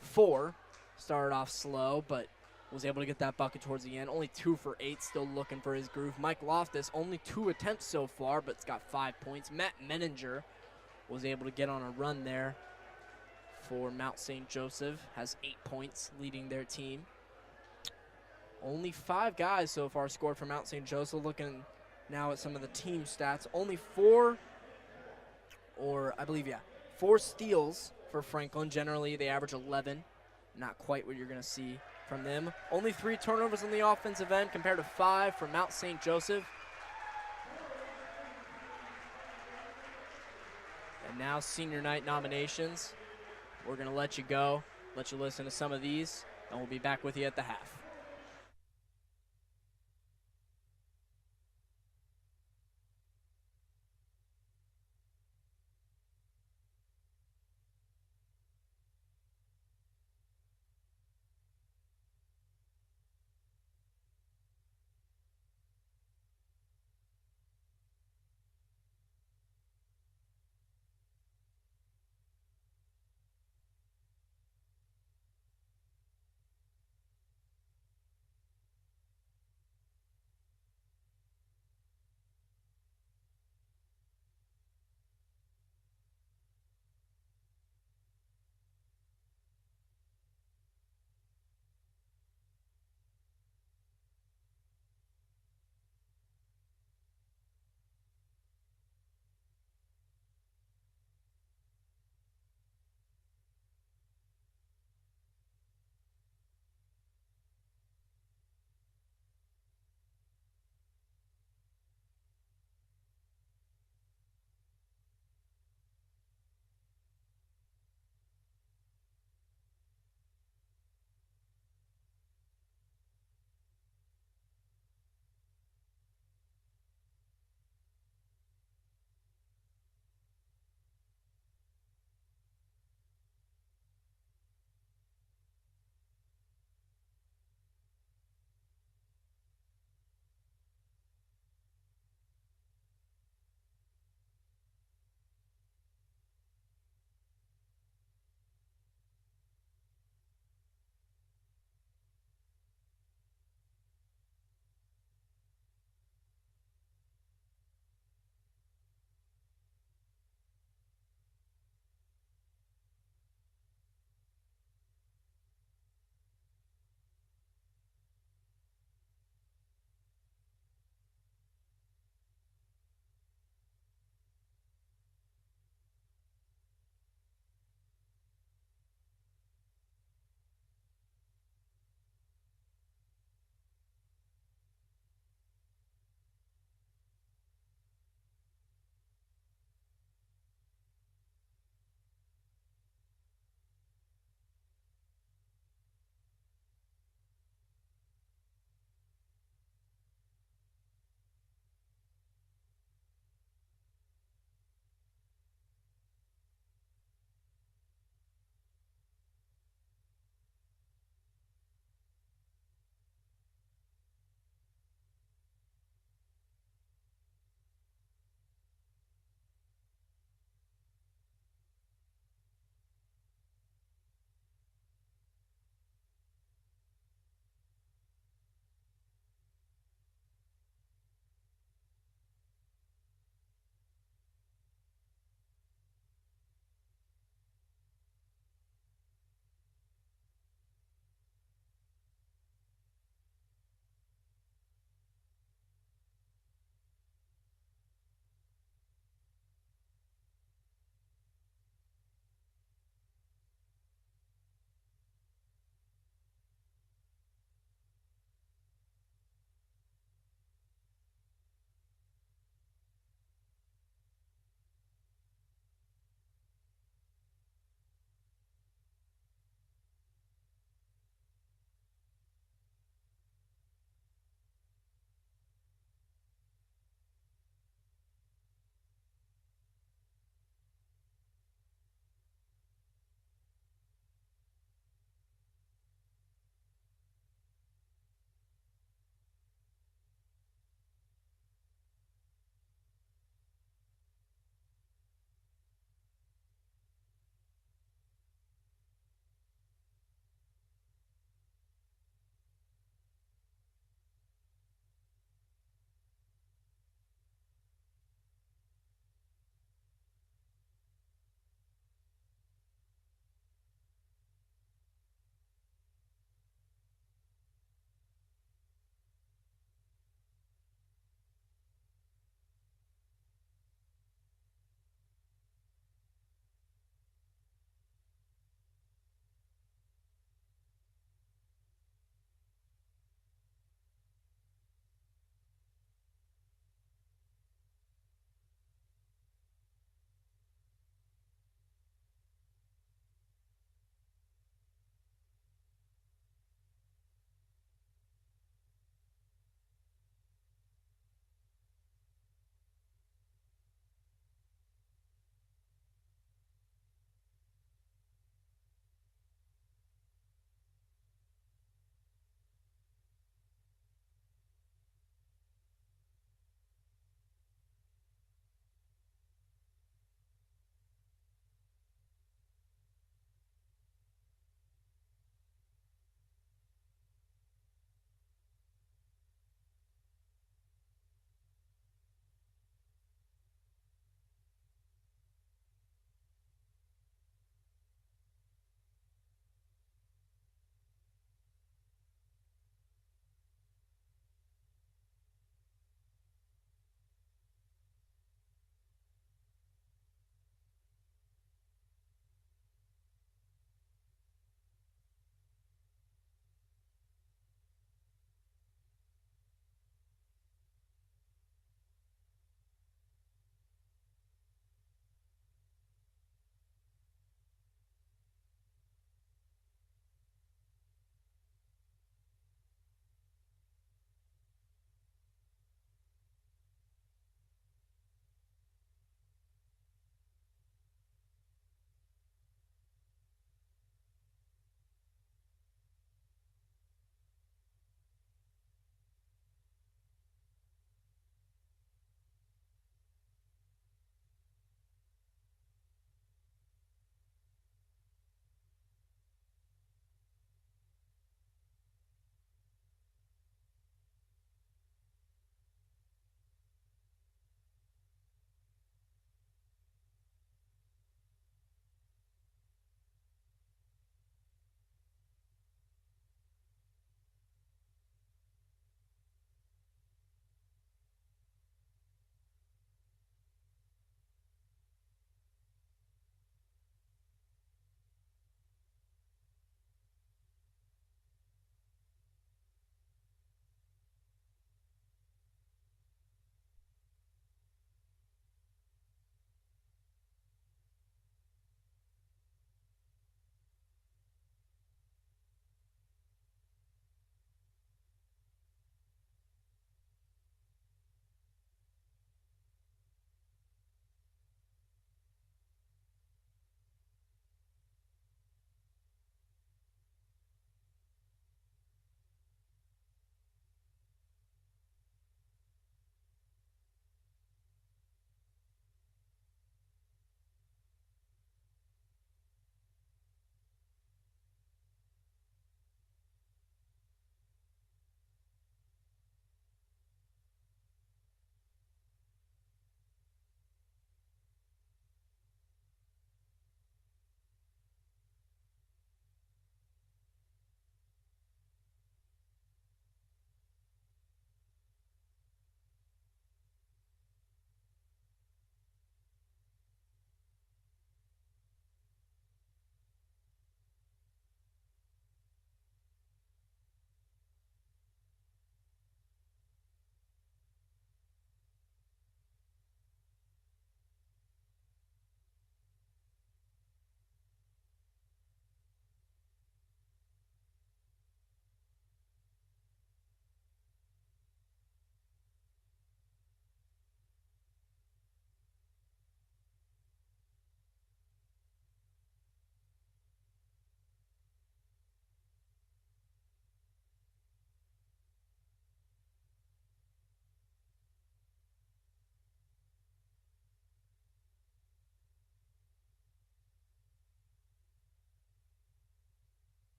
4. Started off slow, but was able to get that bucket towards the end. Only 2 for 8, still looking for his groove. Mike Loftus, only 2 attempts so far, but it's got 5 points. Matt Menninger was able to get on a run there for Mount St. Joseph. Has 8 points, leading their team. Only 5 guys so far scored for Mount St. Joseph. Looking now at some of the team stats. Only 4 steals for Franklin. Generally, they average 11. Not quite what you're going to see from them. Only 3 turnovers on the offensive end compared to 5 for Mount St. Joseph. And now senior night nominations. We're going to let you go, let you listen to some of these, and we'll be back with you at the half.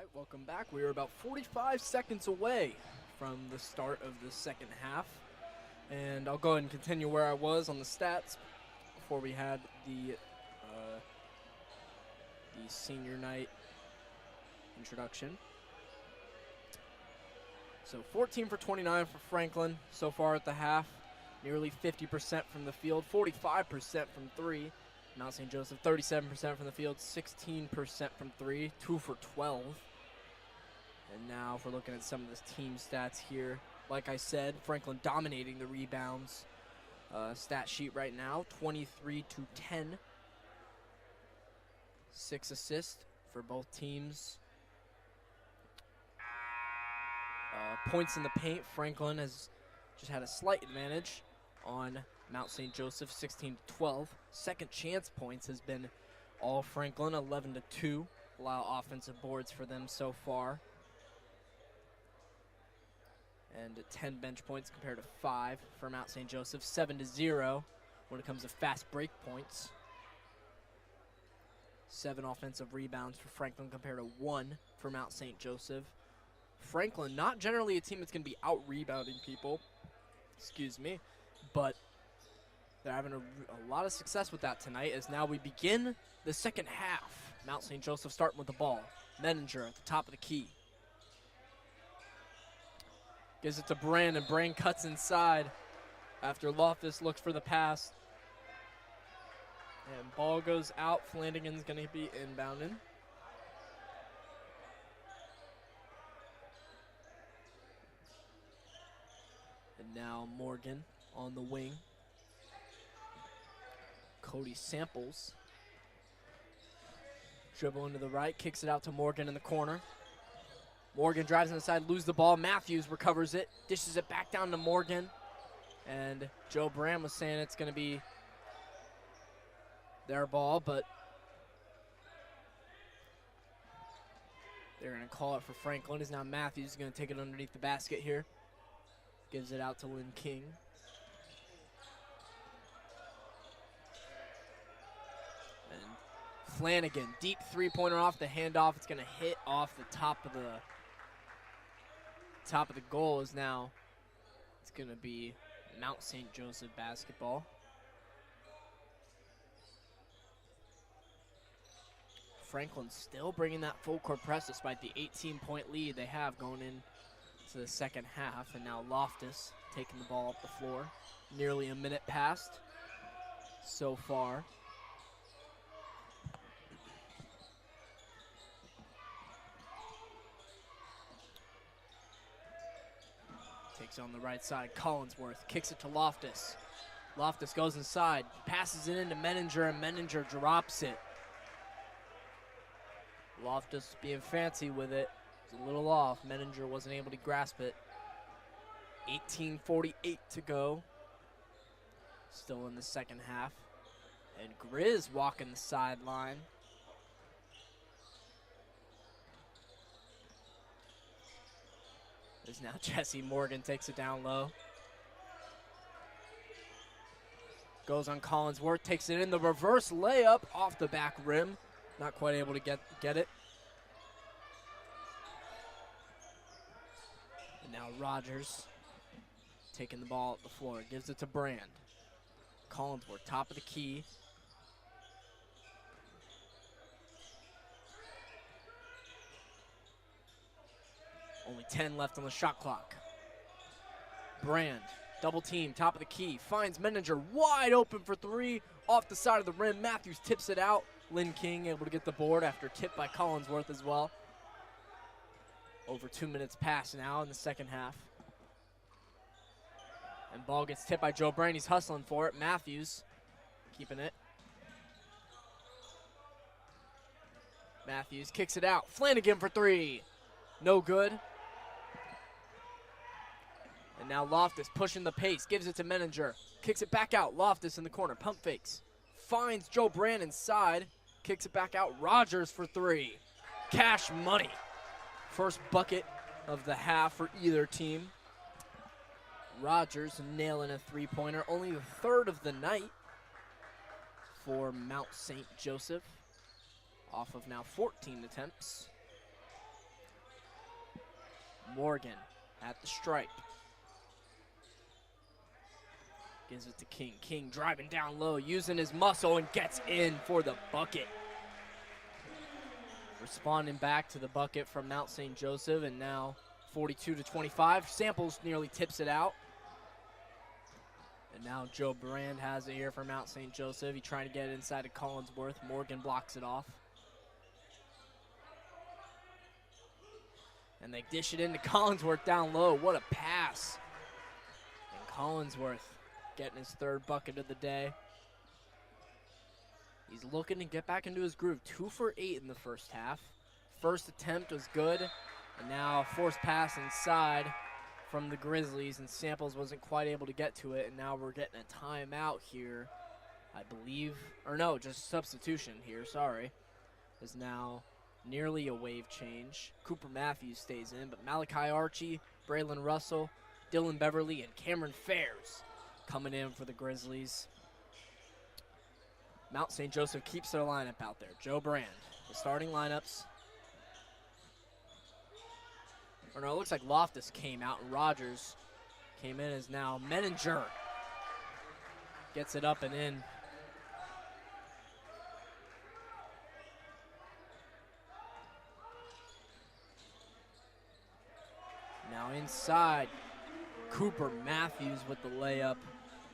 right, welcome back. We are about 45 seconds away from the start of the second half. And I'll go ahead and continue where I was on the stats before we had the senior night introduction. So 14 for 29 for Franklin so far at the half. Nearly 50% from the field, 45% from three. Mount St. Joseph, 37% from the field, 16% from three, 2 for 12. And now if we're looking at some of the team stats here, like I said, Franklin dominating the rebounds stat sheet right now, 23 to 10. 6 assists for both teams. Points in the paint, Franklin has just had a slight advantage on Mount St. Joseph, 16 to 12. Second chance points has been all Franklin, 11 to 2. A lot of offensive boards for them so far. And 10 bench points compared to 5 for Mount St. Joseph, 7 to 0 when it comes to fast break points. 7 offensive rebounds for Franklin compared to 1 for Mount St. Joseph. Franklin, not generally a team that's going to be out-rebounding people, but they're having a lot of success with that tonight as now we begin the second half. Mount St. Joseph starting with the ball. Menninger at the top of the key. Gives it to Brand, Brand cuts inside after Loftus looks for the pass. And ball goes out. Flanagan's going to be inbounding. And now Morgan on the wing. Cody Samples. Dribble into the right, kicks it out to Morgan in the corner. Morgan drives inside, loses the ball. Matthews recovers it, dishes it back down to Morgan. And Joe Bram was saying it's going to be their ball, but they're going to call it for Franklin. It's now Matthews going to take it underneath the basket here. Gives it out to Lynn King. And Flanagan, deep three-pointer off the handoff. It's going to hit off the top of the goal. Is now it's going to be Mount St. Joseph basketball. Franklin still bringing that full court press despite the 18-point lead they have going in to the second half. And now Loftus taking the ball up the floor. Nearly a minute passed so far. Takes on the right side. Collinsworth kicks it to Loftus. Loftus goes inside, passes it into Menninger, and Menninger drops it. Loftus being fancy with it. It's a little off. Menninger wasn't able to grasp it. 18:48 to go. Still in the second half. And Grizz walking the sideline. There's now Jesse Morgan, takes it down low. Goes on Collinsworth, takes it in the reverse layup off the back rim. Not quite able to get it. And now Rogers taking the ball up the floor. Gives it to Brand. Collinsworth, top of the key. Only 10 left on the shot clock. Brand, double team, top of the key. Finds Menninger wide open for three. Off the side of the rim. Matthews tips it out. Lynn King able to get the board after tip by Collinsworth as well. Over 2 minutes past now in the second half. And ball gets tipped by Joe Brand. He's hustling for it. Matthews keeping it. Matthews kicks it out. Flanagan for three. No good. And now Loftus pushing the pace. Gives it to Menninger. Kicks it back out. Loftus in the corner. Pump fakes. Finds Joe Brand inside. Kicks it back out. Rogers for three. Cash money. First bucket of the half for either team. Rogers nailing a three-pointer. Only the third of the night for Mount St. Joseph. Off of now 14 attempts. Morgan at the stripe. Gives it to King. King driving down low, using his muscle, and gets in for the bucket. Responding back to the bucket from Mount St. Joseph, and now 42-25. Samples nearly tips it out. And now Joe Brand has it here for Mount St. Joseph. He's trying to get it inside of Collinsworth. Morgan blocks it off. And they dish it into Collinsworth down low. What a pass. And Collinsworth getting his third bucket of the day. He's looking to get back into his groove. 2 for 8 in the first half. First attempt was good. And now a forced pass inside from the Grizzlies, and Samples wasn't quite able to get to it. And now we're getting a timeout here, I believe. Or no, just substitution here, sorry. Is now nearly a wave change. Cooper Matthews stays in, but Malachi Archie, Braylon Russell, Dylan Beverly, and Cameron Fairs coming in for the Grizzlies. Mount St. Joseph keeps their lineup out there. Joe Brand, the starting lineups. Or no, it looks like Loftus came out and Rogers came in as now Menninger gets it up and in. Now inside, Cooper Matthews with the layup.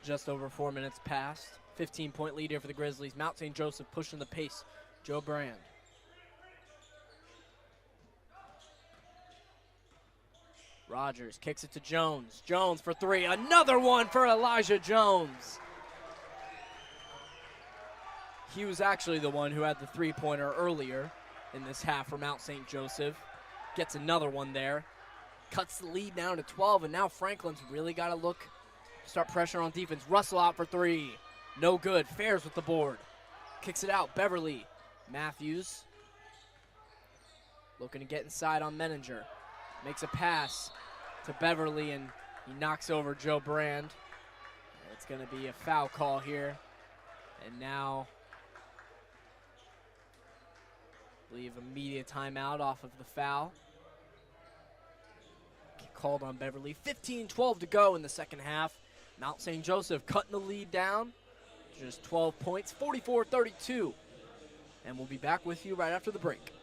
Just over 4 minutes past. 15-point lead here for the Grizzlies. Mount St. Joseph pushing the pace. Joe Brand. Rogers kicks it to Jones. Jones for 3. Another one for Elijah Jones. He was actually the one who had the three-pointer earlier in this half for Mount St. Joseph. Gets another one there. Cuts the lead down to 12, and now Franklin's really got to start pressure on defense. Russell out for 3. No good. Fairs with the board. Kicks it out. Beverly. Matthews. Looking to get inside on Menninger. Makes a pass to Beverly, and he knocks over Joe Brand. It's going to be a foul call here. And now, I believe, immediate timeout off of the foul. Called on Beverly. 15-12 to go in the second half. Mount St. Joseph cutting the lead down. Just 12 points, 44-32. And we'll be back with you right after the break.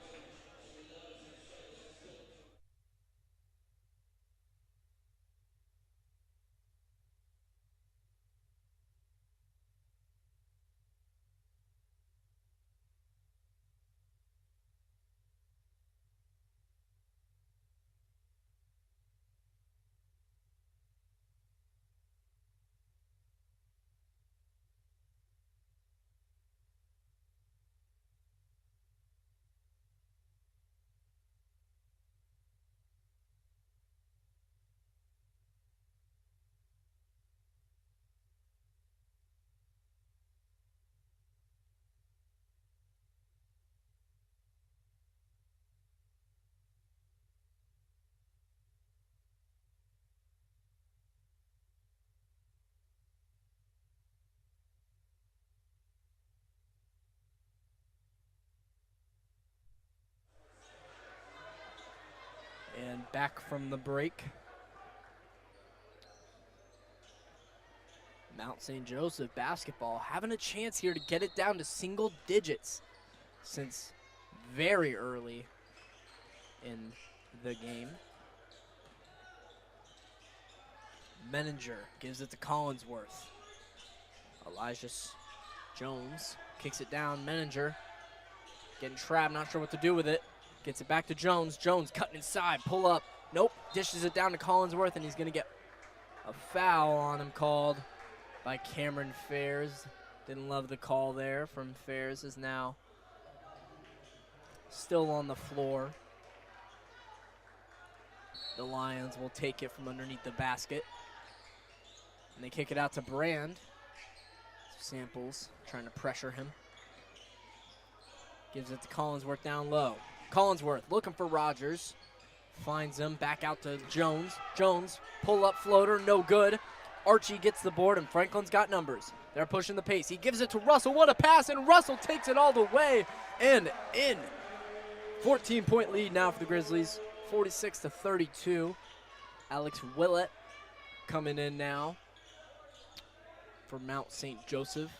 And back from the break. Mount St. Joseph basketball having a chance here to get it down to single digits since very early in the game. Menninger gives it to Collinsworth. Elijah Jones kicks it down. Menninger getting trapped, not sure what to do with it. Gets it back to Jones. Jones cutting inside, pull up. Nope, dishes it down to Collinsworth, and he's going to get a foul on him called by Cameron Fairs. Didn't love the call there from Fairs, is now still on the floor. The Lions will take it from underneath the basket. And they kick it out to Brand. Samples trying to pressure him. Gives it to Collinsworth down low. Collinsworth looking for Rogers. Finds him back out to Jones. Jones, pull-up floater, no good. Archie gets the board, and Franklin's got numbers. They're pushing the pace. He gives it to Russell. What a pass, and Russell takes it all the way and in. 14-point lead now for the Grizzlies. 46-32. Alex Willett coming in now for Mount St. Joseph.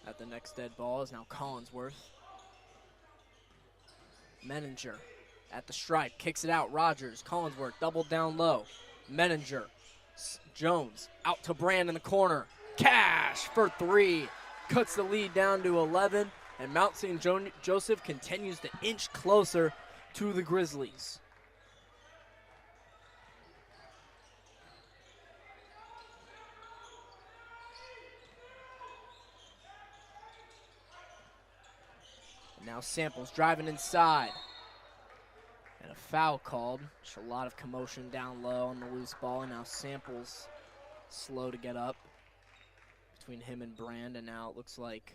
At the next dead ball is now Collinsworth. Menninger at the stripe, kicks it out. Rogers, Collinsworth, doubled down low. Menninger, Jones, out to Brand in the corner. Cash for 3, cuts the lead down to 11, and Mount St. Joseph continues to inch closer to the Grizzlies. Now Samples driving inside. And a foul called. Just a lot of commotion down low on the loose ball. And now Samples slow to get up between him and Brand. And now it looks like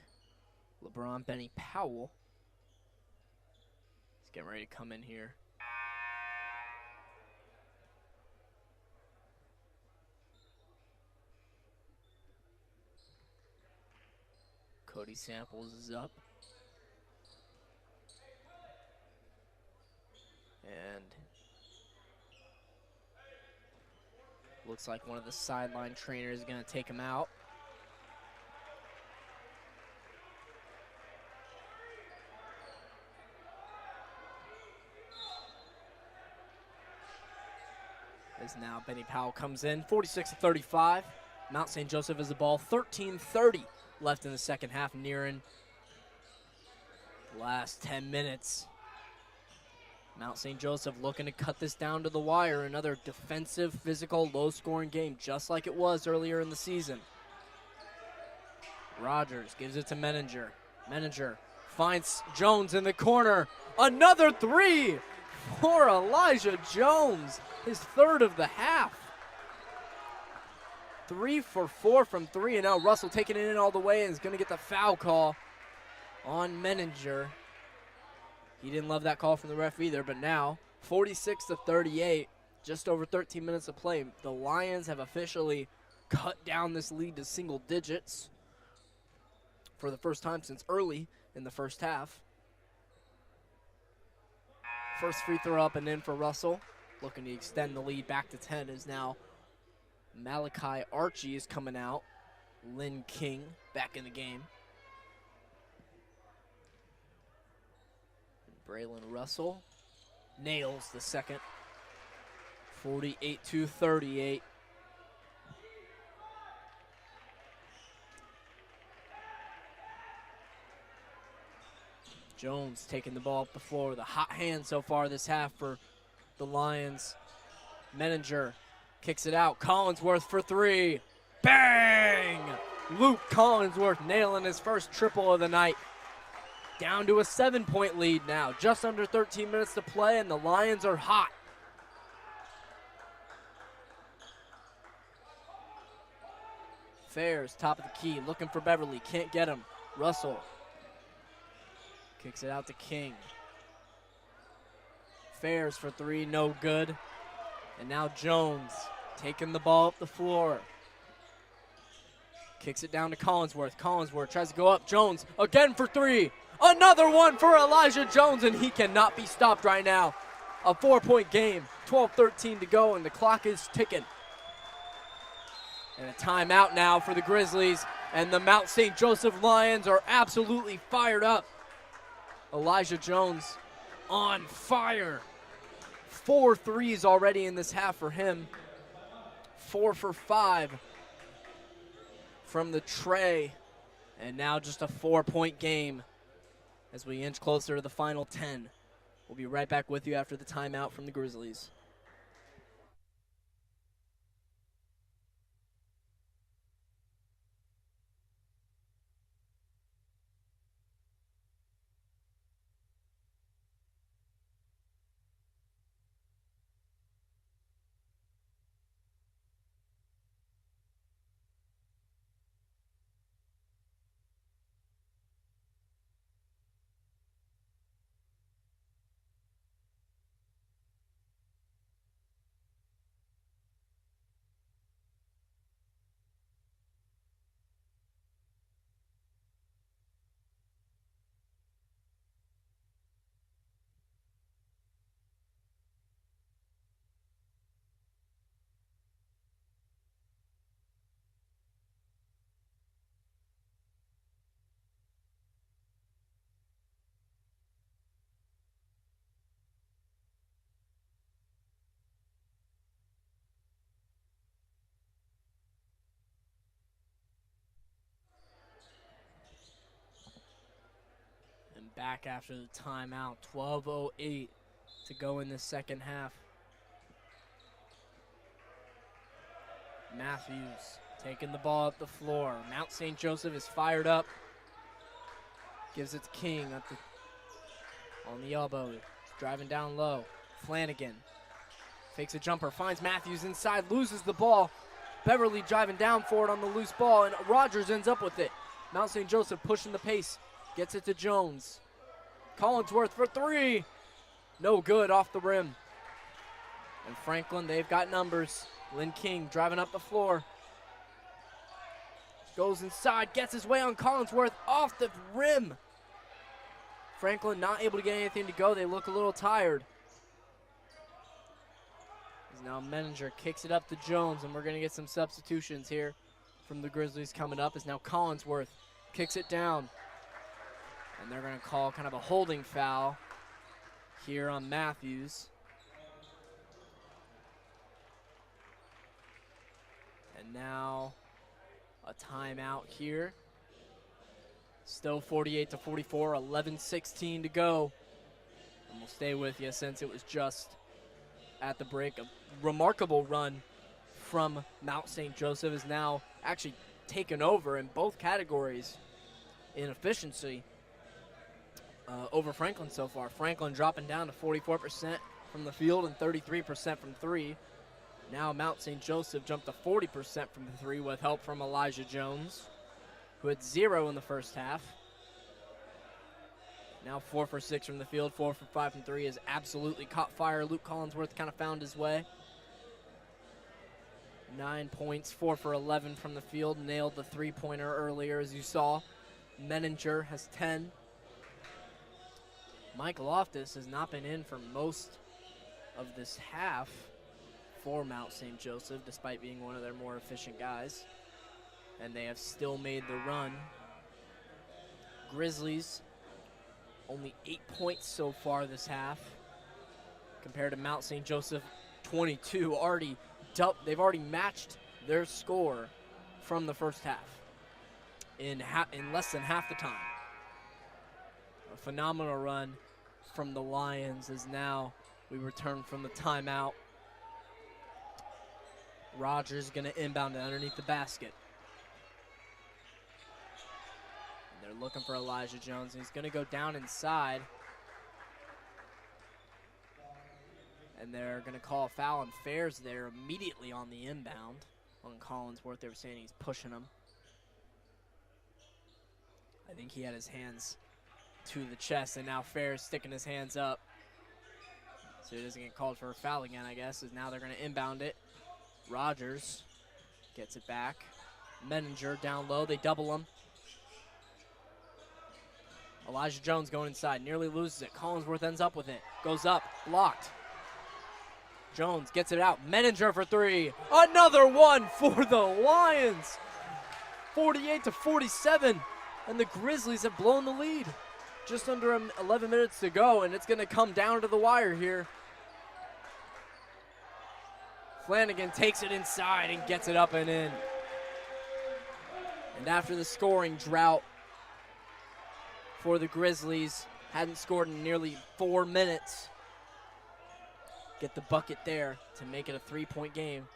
LeBron Benny Powell is getting ready to come in here. Cody Samples is up. And looks like one of the sideline trainers is going to take him out. As now Benny Powell comes in, 46-35. Mount St. Joseph has the ball, 13:30 left in the second half, nearing the last 10 minutes. Mount St. Joseph looking to cut this down to the wire. Another defensive, physical, low-scoring game, just like it was earlier in the season. Rogers gives it to Menninger. Menninger finds Jones in the corner. Another 3 for Elijah Jones, his 3rd of the half. 3 for 4 from 3, and now Russell taking it in all the way and is going to get the foul call on Menninger. He didn't love that call from the ref either, but now 46-38, just over 13 minutes of play. The Lions have officially cut down this lead to single digits for the first time since early in the first half. First free throw up and in for Russell. Looking to extend the lead back to 10 is now Malachi Archie is coming out. Lynn King back in the game. Braylon Russell nails the second. 48-38. Jones taking the ball up the floor with a hot hand so far this half for the Lions. Menninger kicks it out. Collinsworth for 3. Bang! Luke Collinsworth nailing his first triple of the night. Down to a 7-point lead now. Just under 13 minutes to play, and the Lions are hot. Fairs, top of the key, looking for Beverly. Can't get him. Russell kicks it out to King. Fairs for 3, no good. And now Jones taking the ball up the floor. Kicks it down to Collinsworth. Collinsworth tries to go up. Jones again for 3. Another one for Elijah Jones, and he cannot be stopped right now. A 4-point game, 12:13 to go, and the clock is ticking. And a timeout now for the Grizzlies, and the Mount St. Joseph Lions are absolutely fired up. Elijah Jones on fire. 4 threes already in this half for him. 4 for 5 from the tray, and now just a 4-point game as we inch closer to the final 10. We'll be right back with you after the timeout from the Grizzlies. Back after the timeout. 12:08 to go in the second half. Matthews taking the ball up the floor. Mount St. Joseph is fired up. Gives it to King on the elbow. Driving down low. Flanagan fakes a jumper, finds Matthews inside, loses the ball. Beverly driving down for it on the loose ball, and Rogers ends up with it. Mount St. Joseph pushing the pace. Gets it to Jones. Collinsworth for three. No good, off the rim. And Franklin, they've got numbers. Lynn King driving up the floor. Goes inside, gets his way on Collinsworth, off the rim. Franklin not able to get anything to go. They look a little tired. As now Menninger kicks it up to Jones, and we're going to get some substitutions here from the Grizzlies coming up. As now Collinsworth kicks it down. And they're going to call kind of a holding foul here on Matthews. And now a timeout here. Still 48-44, 11:16 to go. And we'll stay with you since it was just at the break. A remarkable run from Mount St. Joseph is now actually taken over in both categories in efficiency over Franklin so far. Franklin dropping down to 44% from the field and 33% from three. Now Mount St. Joseph jumped to 40% from the three with help from Elijah Jones, who had 0 in the first half. Now 4 for 6 from the field, 4 for 5 from three, has absolutely caught fire. Luke Collinsworth kind of found his way. 9 points, 4 for 11 from the field, nailed the three-pointer earlier as you saw. Menninger has 10. Mike Loftus has not been in for most of this half for Mount St. Joseph, despite being one of their more efficient guys. And they have still made the run. Grizzlies, only 8 points so far this half, compared to Mount St. Joseph, 22. They've already matched their score from the first half in less than half the time. A phenomenal run from the Lions as now we return from the timeout. Rogers going to inbound it underneath the basket. And they're looking for Elijah Jones, and he's going to go down inside. And they're going to call a foul on Fairs there immediately on the inbound on Collinsworth. They were saying he's pushing him. I think he had his hands to the chest, and now Fairs sticking his hands up. So he doesn't get called for a foul again, I guess, as now they're going to inbound it. Rogers gets it back. Menninger down low. They double him. Elijah Jones going inside. Nearly loses it. Collinsworth ends up with it. Goes up. Blocked. Jones gets it out. Menninger for three. Another one for the Lions. 48-47. And the Grizzlies have blown the lead. Just under 11 minutes to go, and it's going to come down to the wire here. Flanagan takes it inside and gets it up and in. And after the scoring drought for the Grizzlies, hadn't scored in nearly 4 minutes, get the bucket there to make it a 3-point game.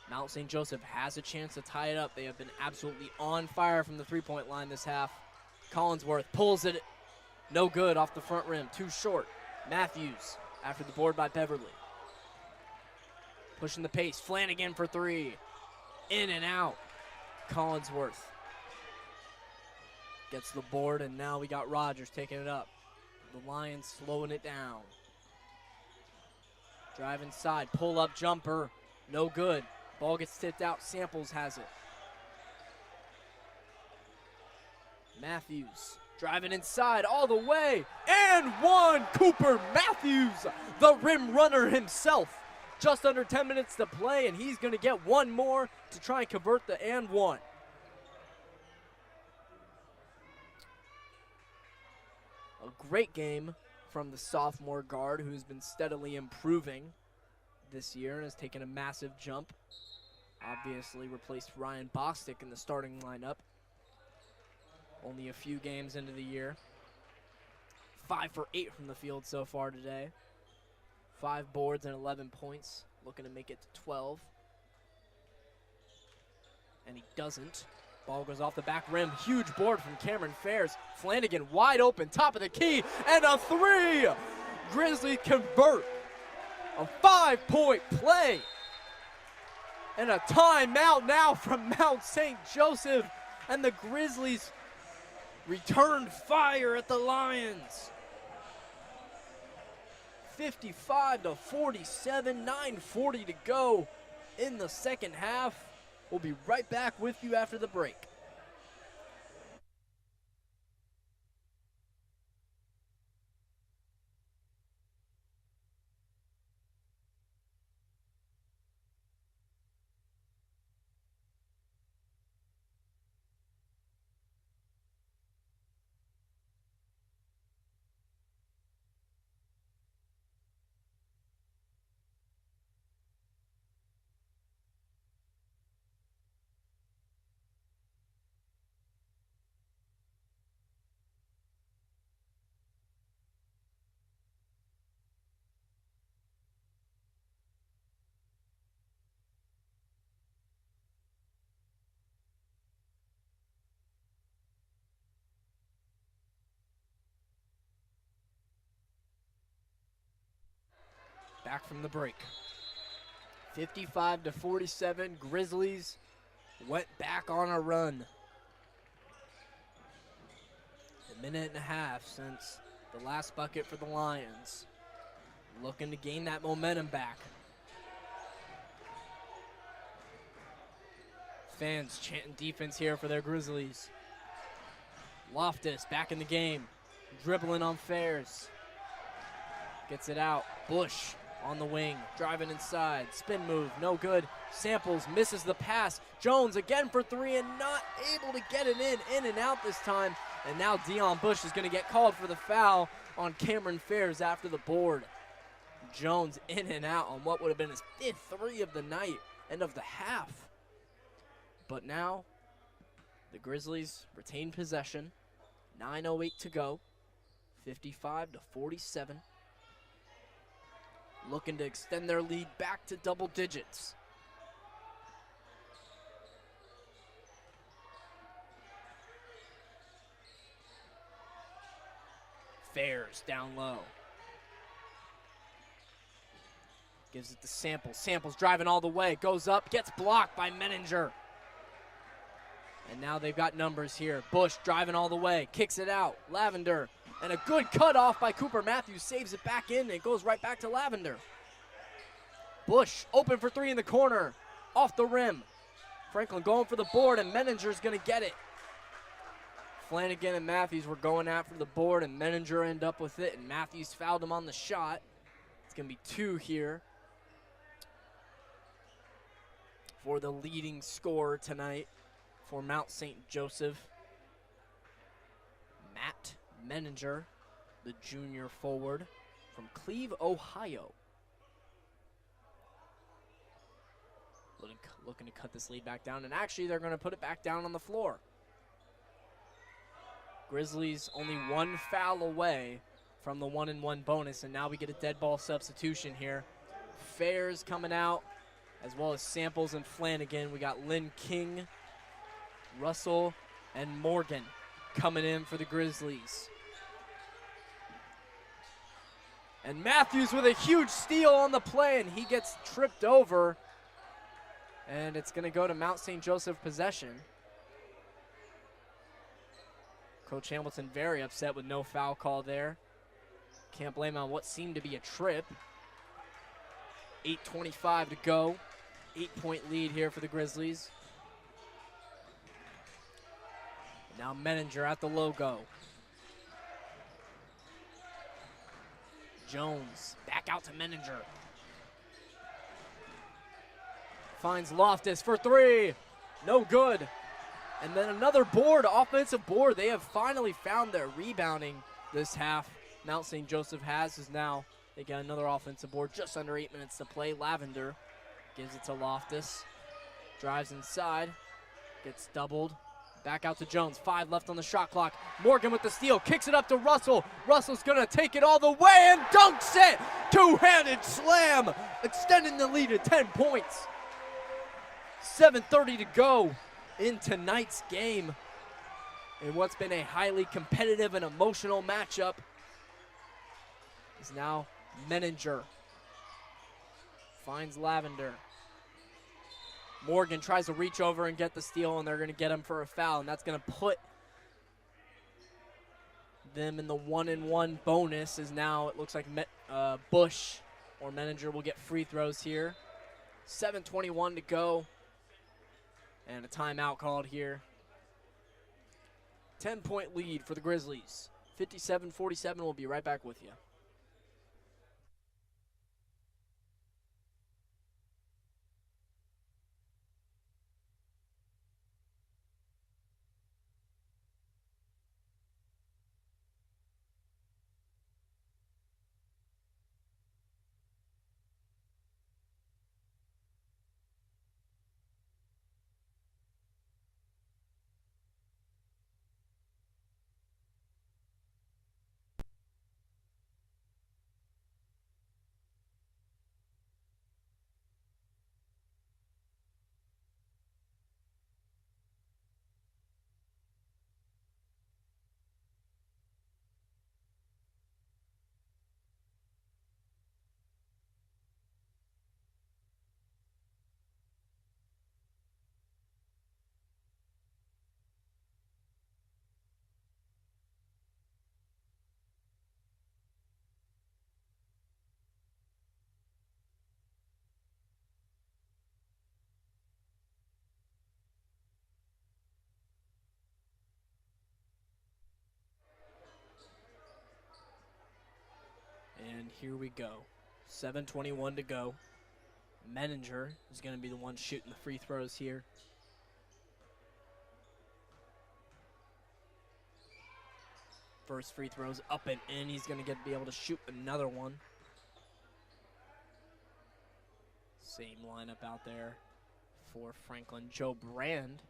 Mount St. Joseph has a chance to tie it up. They have been absolutely on fire from the three-point line this half. Collinsworth pulls it. No good off the front rim. Too short. Matthews after the board by Beverly. Pushing the pace. Flanagan for three. In and out. Collinsworth gets the board, and now we got Rogers taking it up. The Lions slowing it down. Drive inside. Pull up jumper. No good. Ball gets tipped out. Samples has it. Matthews driving inside all the way. And one. Cooper Matthews, the rim runner himself. Just under 10 minutes to play, and he's going to get one more to try and convert the and one. A great game from the sophomore guard, who's been steadily improving this year and has taken a massive jump. Obviously replaced Ryan Bostic in the starting lineup. Only a few games into the year. 5 for 8 from the field so far today. 5 boards and 11 points. Looking to make it to 12. And he doesn't. Ball goes off the back rim. Huge board from Cameron Fairs. Flanagan wide open, top of the key, and a 3! Grizzlies convert. A 5-point play. And a timeout now from Mount St. Joseph. And the Grizzlies returned fire at the Lions. 55-47, 9:40 to go in the second half. We'll be right back with you after the break. Back from the break. 55-47, Grizzlies went back on a run. A minute and a half since the last bucket for the Lions. Looking to gain that momentum back. Fans chanting defense here for their Grizzlies. Loftus back in the game. Dribbling on Fairs. Gets it out. Bush on the wing, driving inside, spin move, no good. Samples misses the pass. Jones again for 3 and not able to get it in and out this time. And now Dion Bush is going to get called for the foul on Cameron Fairs after the board. Jones in and out on what would have been his 5th 3 of the night and of the half. But now the Grizzlies retain possession. 9:08 to go, 55-47. Looking to extend their lead back to double digits. Fairs down low. Gives it to Samples. Samples driving all the way. Goes up, gets blocked by Menninger. And now they've got numbers here. Bush driving all the way. Kicks it out. Lavender. And a good cut off by Cooper Matthews. Saves it back in. And it goes right back to Lavender. Bush open for 3 in the corner. Off the rim. Franklin going for the board, and Menninger's going to get it. Flanagan and Matthews were going after the board, and Menninger ended up with it, and Matthews fouled him on the shot. It's going to be 2 here for the leading scorer tonight for Mount St. Joseph. Matt Menninger, the junior forward from Cleve, Ohio. Looking to cut this lead back down, and actually they're going to put it back down on the floor. Grizzlies only 1 foul away from the 1-and-1 bonus, and now we get a dead ball substitution here. Fairs coming out, as well as Samples and Flanagan. We got Lynn King, Russell, and Morgan coming in for the Grizzlies. And Matthews with a huge steal on the play, and he gets tripped over. And it's going to go to Mount St. Joseph possession. Coach Hamilton very upset with no foul call there. Can't blame him on what seemed to be a trip. 8:25 to go. 8-point lead here for the Grizzlies. Now Menninger at the logo. Jones back out to Menninger. Finds Loftus for 3. No good. And then another board, offensive board. They have finally found their rebounding this half. Mount St. Joseph is now. They got another offensive board, just under 8 minutes to play. Lavender gives it to Loftus. Drives inside. Gets doubled. Back out to Jones, 5 left on the shot clock. Morgan with the steal, kicks it up to Russell. Russell's gonna take it all the way and dunks it! Two-handed slam, extending the lead to 10 points. 7:30 to go in tonight's game. In what's been a highly competitive and emotional matchup is now Menninger. Finds Lavender. Morgan tries to reach over and get the steal, and they're going to get him for a foul, and that's going to put them in the 1-and-1 bonus. Is now it looks like Bush or Menninger will get free throws here. 7:21 to go, and a timeout called here. 10-point lead for the Grizzlies. 57-47. We'll be right back with you. And here we go. 7:21 to go. Menninger is going to be the one shooting the free throws here. First free throws up and in. He's going to be able to shoot another one. Same lineup out there for Franklin. Joe Brand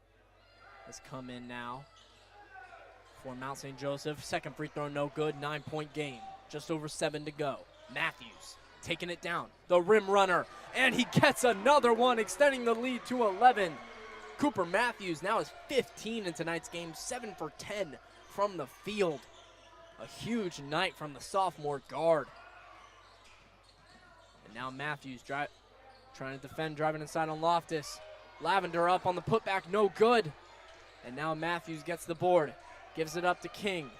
has come in now for Mount St. Joseph. Second free throw, no good. 9-point game. Just over 7 to go. Matthews taking it down. The rim runner. And he gets another one, extending the lead to 11. Cooper Matthews now is 15 in tonight's game. 7 for 10 from the field. A huge night from the sophomore guard. And now Matthews trying to defend, driving inside on Loftus. Lavender up on the putback, no good. And now Matthews gets the board. Gives it up to King.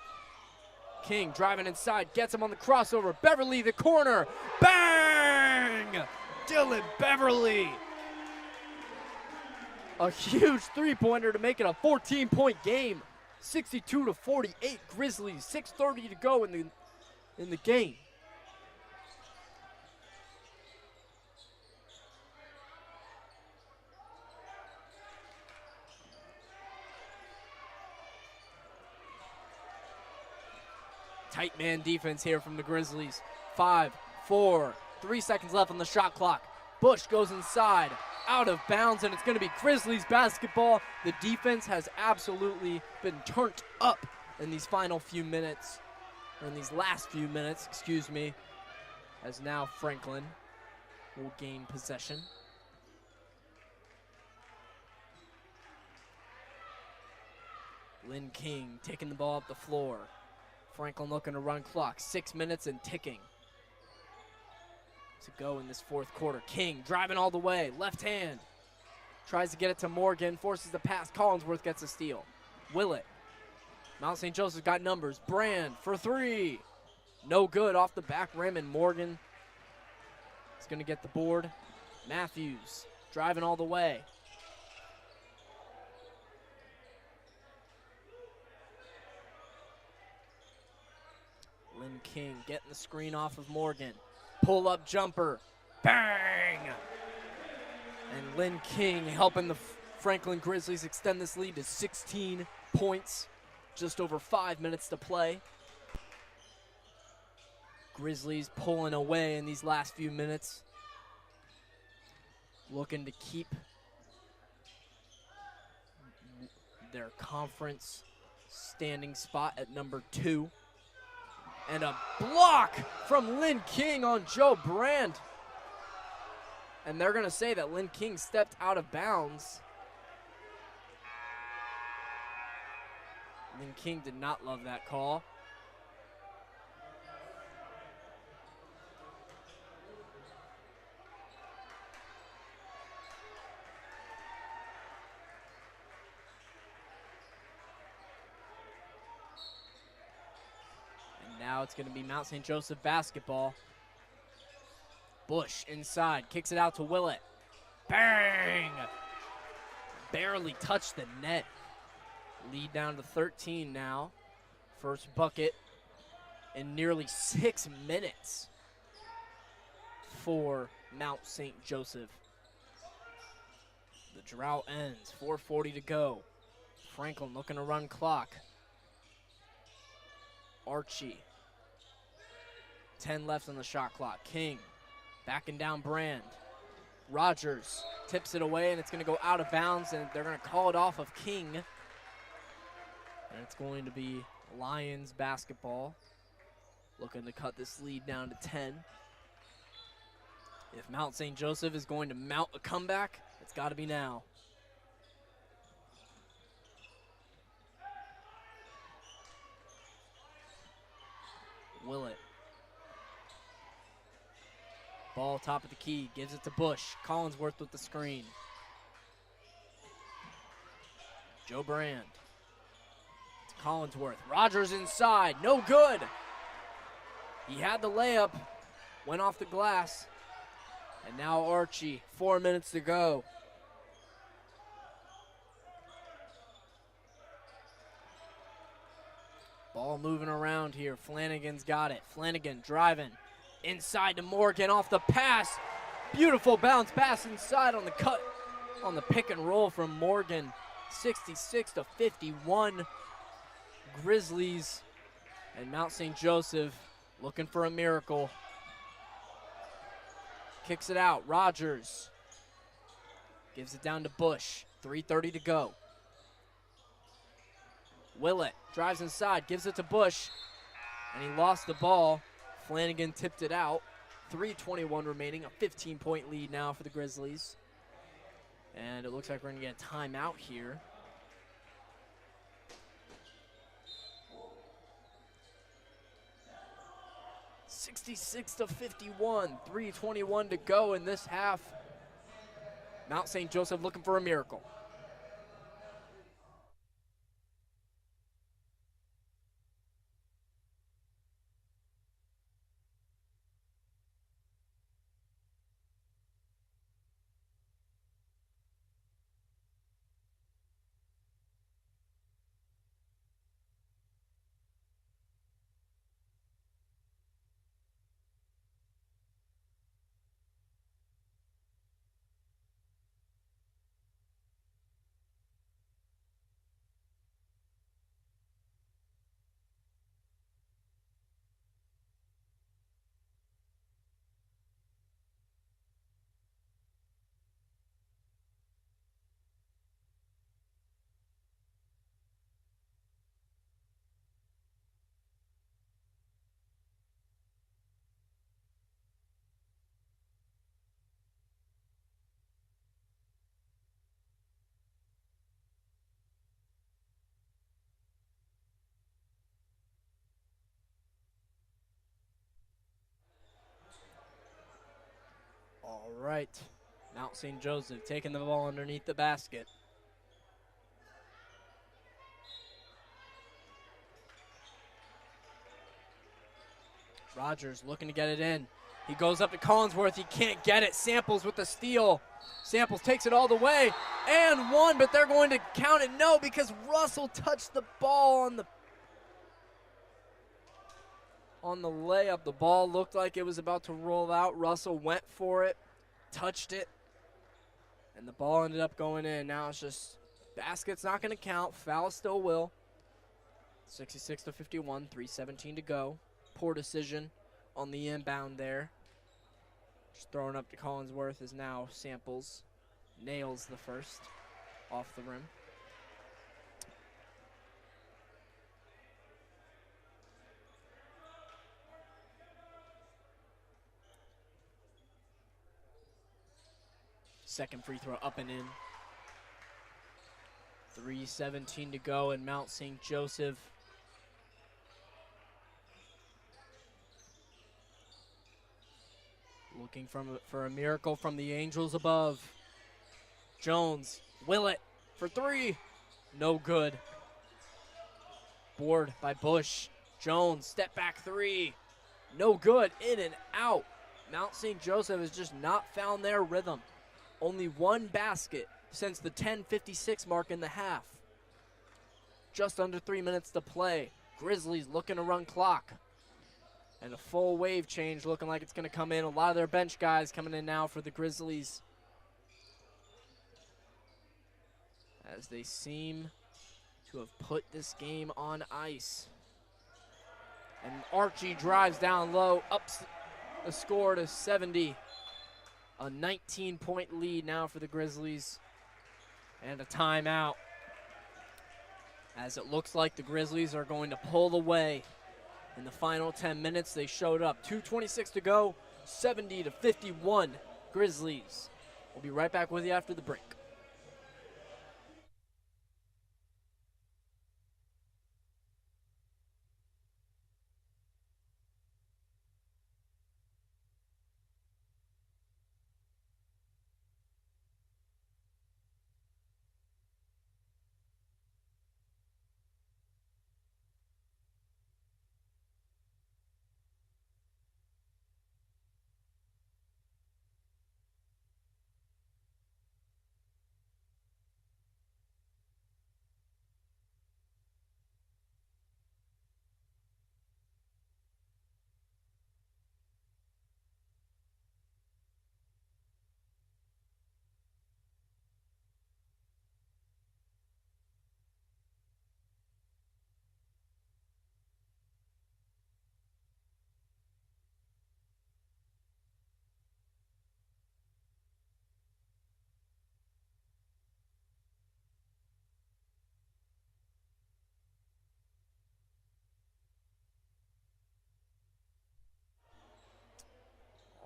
King driving inside, gets him on the crossover. Beverly, the corner. Bang! Dylan Beverly. A huge three-pointer to make it a 14-point game. 62-48 Grizzlies. 6:30 to go in the game. Tight man defense here from the Grizzlies. 5, 4, 3 seconds left on the shot clock. Bush goes inside, out of bounds, and it's going to be Grizzlies basketball. The defense has absolutely been turned up in these final few minutes, or in these last few minutes, excuse me, as now Franklin will gain possession. Lynn King taking the ball up the floor. Franklin looking to run clock. 6 minutes and ticking to go in this fourth quarter. King driving all the way. Left hand. Tries to get it to Morgan. Forces the pass. Collinsworth gets a steal. Willett. Mount St. Joseph's got numbers. Brand for 3. No good off the back rim, and Morgan is going to get the board. Matthews driving all the way. Lynn King getting the screen off of Morgan. Pull-up jumper. Bang! And Lynn King helping the Franklin Grizzlies extend this lead to 16 points. Just over 5 minutes to play. Grizzlies pulling away in these last few minutes. Looking to keep their conference standing spot at number 2. And a block from Lynn King on Joe Brand. And they're going to say that Lynn King stepped out of bounds. Lynn King did not love that call. And now it's going to be Mount St. Joseph basketball. Bush inside, kicks it out to Willett. Bang! Barely touched the net. Lead down to 13 now. First bucket in nearly 6 minutes for Mount St. Joseph. The drought ends, 4:40 to go. Franklin looking to run clock. Archie. 10 left on the shot clock. King backing down Brand. Rogers tips it away, and it's going to go out of bounds, and they're going to call it off of King. And it's going to be Lions basketball, looking to cut this lead down to 10. If Mount St. Joseph is going to mount a comeback, it's got to be now. Willett. Ball top of the key, gives it to Bush. Collinsworth with the screen. Joe Brand. To Collinsworth. Rogers inside, no good. He had the layup, went off the glass. And now Archie, 4 minutes to go. Ball moving around here. Flanagan's got it. Flanagan driving. Inside to Morgan off the pass. Beautiful bounce pass inside on the cut on the pick and roll from Morgan. 66-51. Grizzlies and Mount St. Joseph looking for a miracle. Kicks it out. Rogers gives it down to Bush. 3:30 to go. Willett drives inside, gives it to Bush, and he lost the ball. Flanagan tipped it out. 3:21 remaining, a 15-point lead now for the Grizzlies. And it looks like we're going to get a timeout here. (66-51), 3:21 to go in this half. Mount St. Joseph looking for a miracle. All right, Mount St. Joseph taking the ball underneath the basket. Rogers looking to get it in. He goes up to Collinsworth. He can't get it. Samples with the steal. Samples takes it all the way and one, but they're going to count it no because Russell touched the ball on the layup. The ball looked like it was about to roll out. Russell went for it, touched it, and the ball ended up going in. Now it's just basket's not going to count. Foul still will. 66-51, 3:17 to go. Poor decision on the inbound there. Just throwing up to Collinsworth is now Samples. Nails the first off the rim. second free throw up and in. 3:17 to go in Mount St. Joseph. Looking for a miracle from the Angels above. Jones, Willett for three. No good. Board by Bush. Jones, step back three. No good, in and out. Mount St. Joseph has just not found their rhythm. Only one basket since the 10:56 mark in the half. Just under 3 minutes to play. Grizzlies looking to run clock. And a full wave change looking like it's going to come in. A lot of their bench guys coming in now for the Grizzlies, as they seem to have put this game on ice. And Archie drives down low, ups the score to 70. A 19-point lead now for the Grizzlies. And a timeout, as it looks like the Grizzlies are going to pull away. In the final 10 minutes, they showed up. 2:26 to go, 70-51 Grizzlies. We'll be right back with you after the break.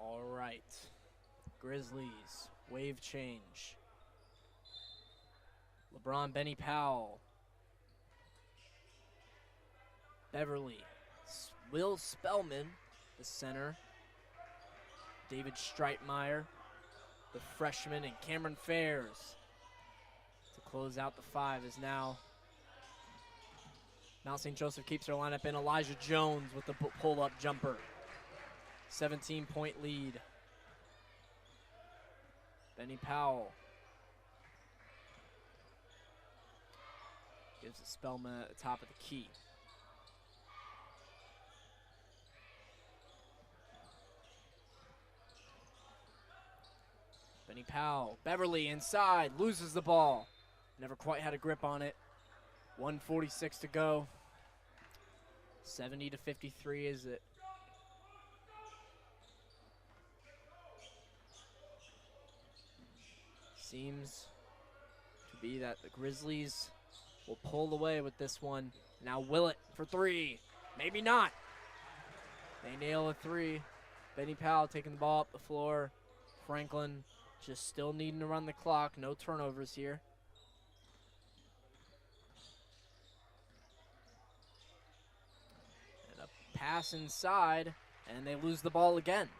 All right, Grizzlies, wave change. LeBron, Benny Powell, Beverly, Will Spellman, the center, David Streitmeyer, the freshman, and Cameron Fairs to close out the five. Is now Mount St. Joseph keeps their lineup in. Elijah Jones with the pull-up jumper. 17-point lead. Benny Powell gives it Spellman at the top of the key. Benny Powell, Beverly inside, loses the ball. Never quite had a grip on it. 1:46 to go. 70-53 is it. Seems to be that the Grizzlies will pull away with this one. Now Willett for three. Maybe not. They nail a three. Benny Powell taking the ball up the floor. Franklin just still needing to run the clock. No turnovers here. And a pass inside, and they lose the ball again.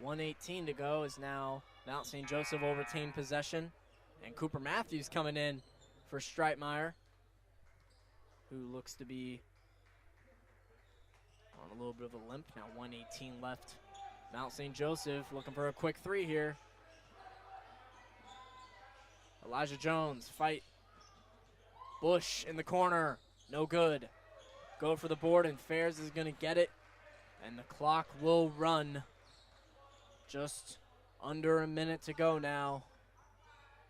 1:18 to go is now Mount St. Joseph will retain possession. And Cooper Matthews coming in for Streitmeyer, who looks to be on a little bit of a limp. Now 1:18 left. Mount St. Joseph looking for a quick three here. Elijah Jones, fight. Bush in the corner, no good. Go for the board, and Fairs is going to get it. And the clock will run. Just under a minute to go now.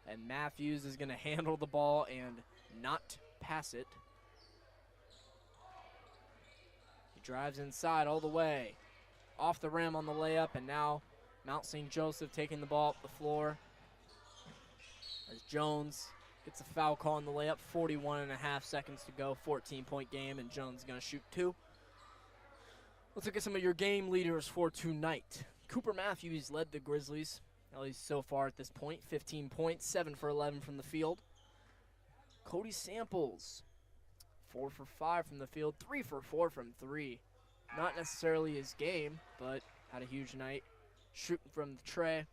And Matthews is going to handle the ball and not pass it. He drives inside all the way. Off the rim on the layup, and now Mount St. Joseph taking the ball up the floor. As Jones gets a foul call on the layup, 41.5 seconds to go, 14-point game, and Jones is going to shoot two. Let's look at some of your game leaders for tonight. Cooper Matthews led the Grizzlies at least so far at this point. 15 points, 7 for 11 from the field. Cody Samples, 4 for 5 from the field, 3 for 4 from 3. Not necessarily his game, but had a huge night shooting from the tray.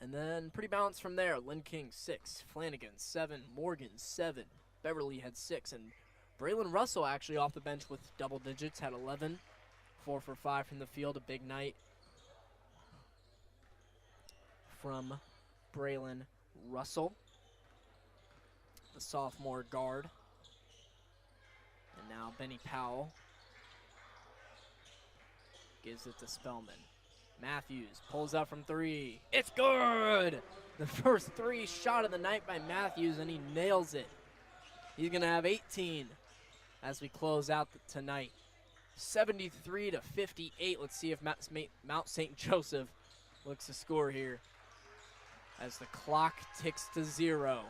And then pretty balanced from there. Lynn King, 6. Flanagan, 7. Morgan, 7. Beverly had 6. And Braylon Russell actually off the bench with double digits, had 11. 4 for 5 from the field, a big night from Braylon Russell, the sophomore guard. And now Benny Powell gives it to Spellman. Matthews pulls up from 3. It's good! The first 3 shot of the night by Matthews, and he nails it. He's going to have 18 as we close out tonight. 73 to 58. Let's see if Mount St. Joseph looks to score here as the clock ticks to 0.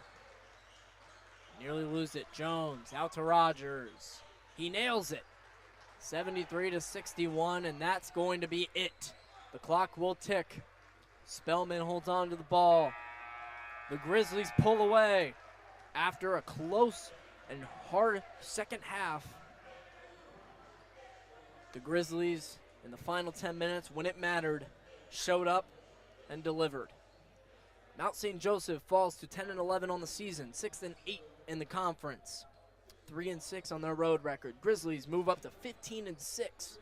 Nearly lose it. Jones out to Rogers. He nails it. 73 to 61, and that's going to be it. The clock will tick. Spellman holds on to the ball. The Grizzlies pull away after a close and hard second half. The Grizzlies, in the final 10 minutes, when it mattered, showed up and delivered. Mount St. Joseph falls to 10-11 on the season, 6-8 in the conference, 3-6 on their road record. Grizzlies move up to 15-6,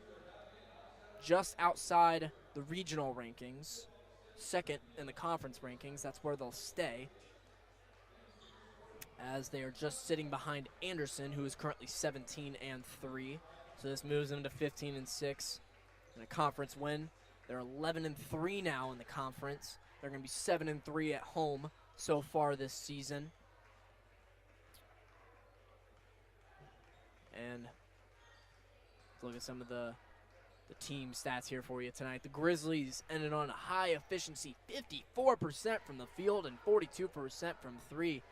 just outside the regional rankings, second in the conference rankings. That's where they'll stay, as they are just sitting behind Anderson, who is currently 17-3. So this moves them to 15-6 in a conference win. They're 11-3 now in the conference. They're going to be 7-3 at home so far this season. And let's look at some of the team stats here for you tonight. The Grizzlies ended on a high efficiency, 54% from the field and 42% from 3.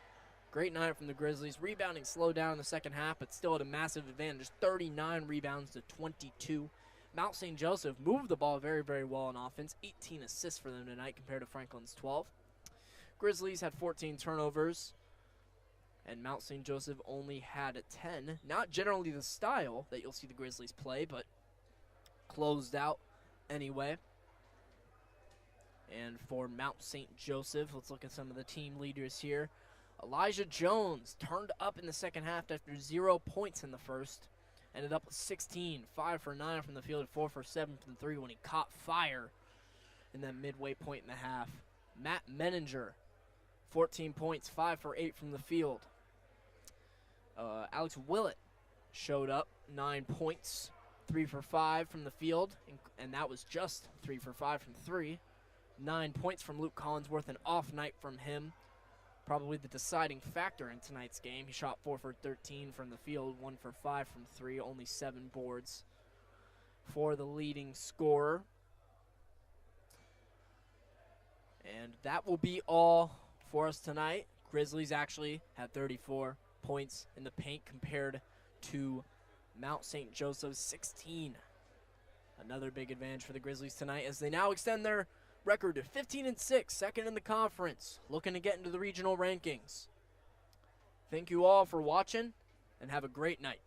Great night from the Grizzlies. Rebounding slowed down in the second half, but still at a massive advantage. 39 rebounds to 22. Mount St. Joseph moved the ball very, very well on offense. 18 assists for them tonight compared to Franklin's 12. Grizzlies had 14 turnovers, and Mount St. Joseph only had 10. Not generally the style that you'll see the Grizzlies play, but closed out anyway. And for Mount St. Joseph, let's look at some of the team leaders here. Elijah Jones turned up in the second half after 0 points in the first. Ended up with 16, 5 for 9 from the field, 4 for 7 from 3 when he caught fire in that midway point in the half. Matt Menninger, 14 points, 5 for 8 from the field. Alex Willett showed up, 9 points, 3 for 5 from the field, and that was just 3 for 5 from 3. 9 points from Luke Collinsworth, an off night from him. Probably the deciding factor in tonight's game. He shot 4 for 13 from the field, 1 for 5 from 3, only 7 boards for the leading scorer. And that will be all for us tonight. Grizzlies actually had 34 points in the paint compared to Mount St. Joseph's 16. Another big advantage for the Grizzlies tonight as they now extend their record to 15-6, second in the conference, looking to get into the regional rankings. Thank you all for watching, and have a great night.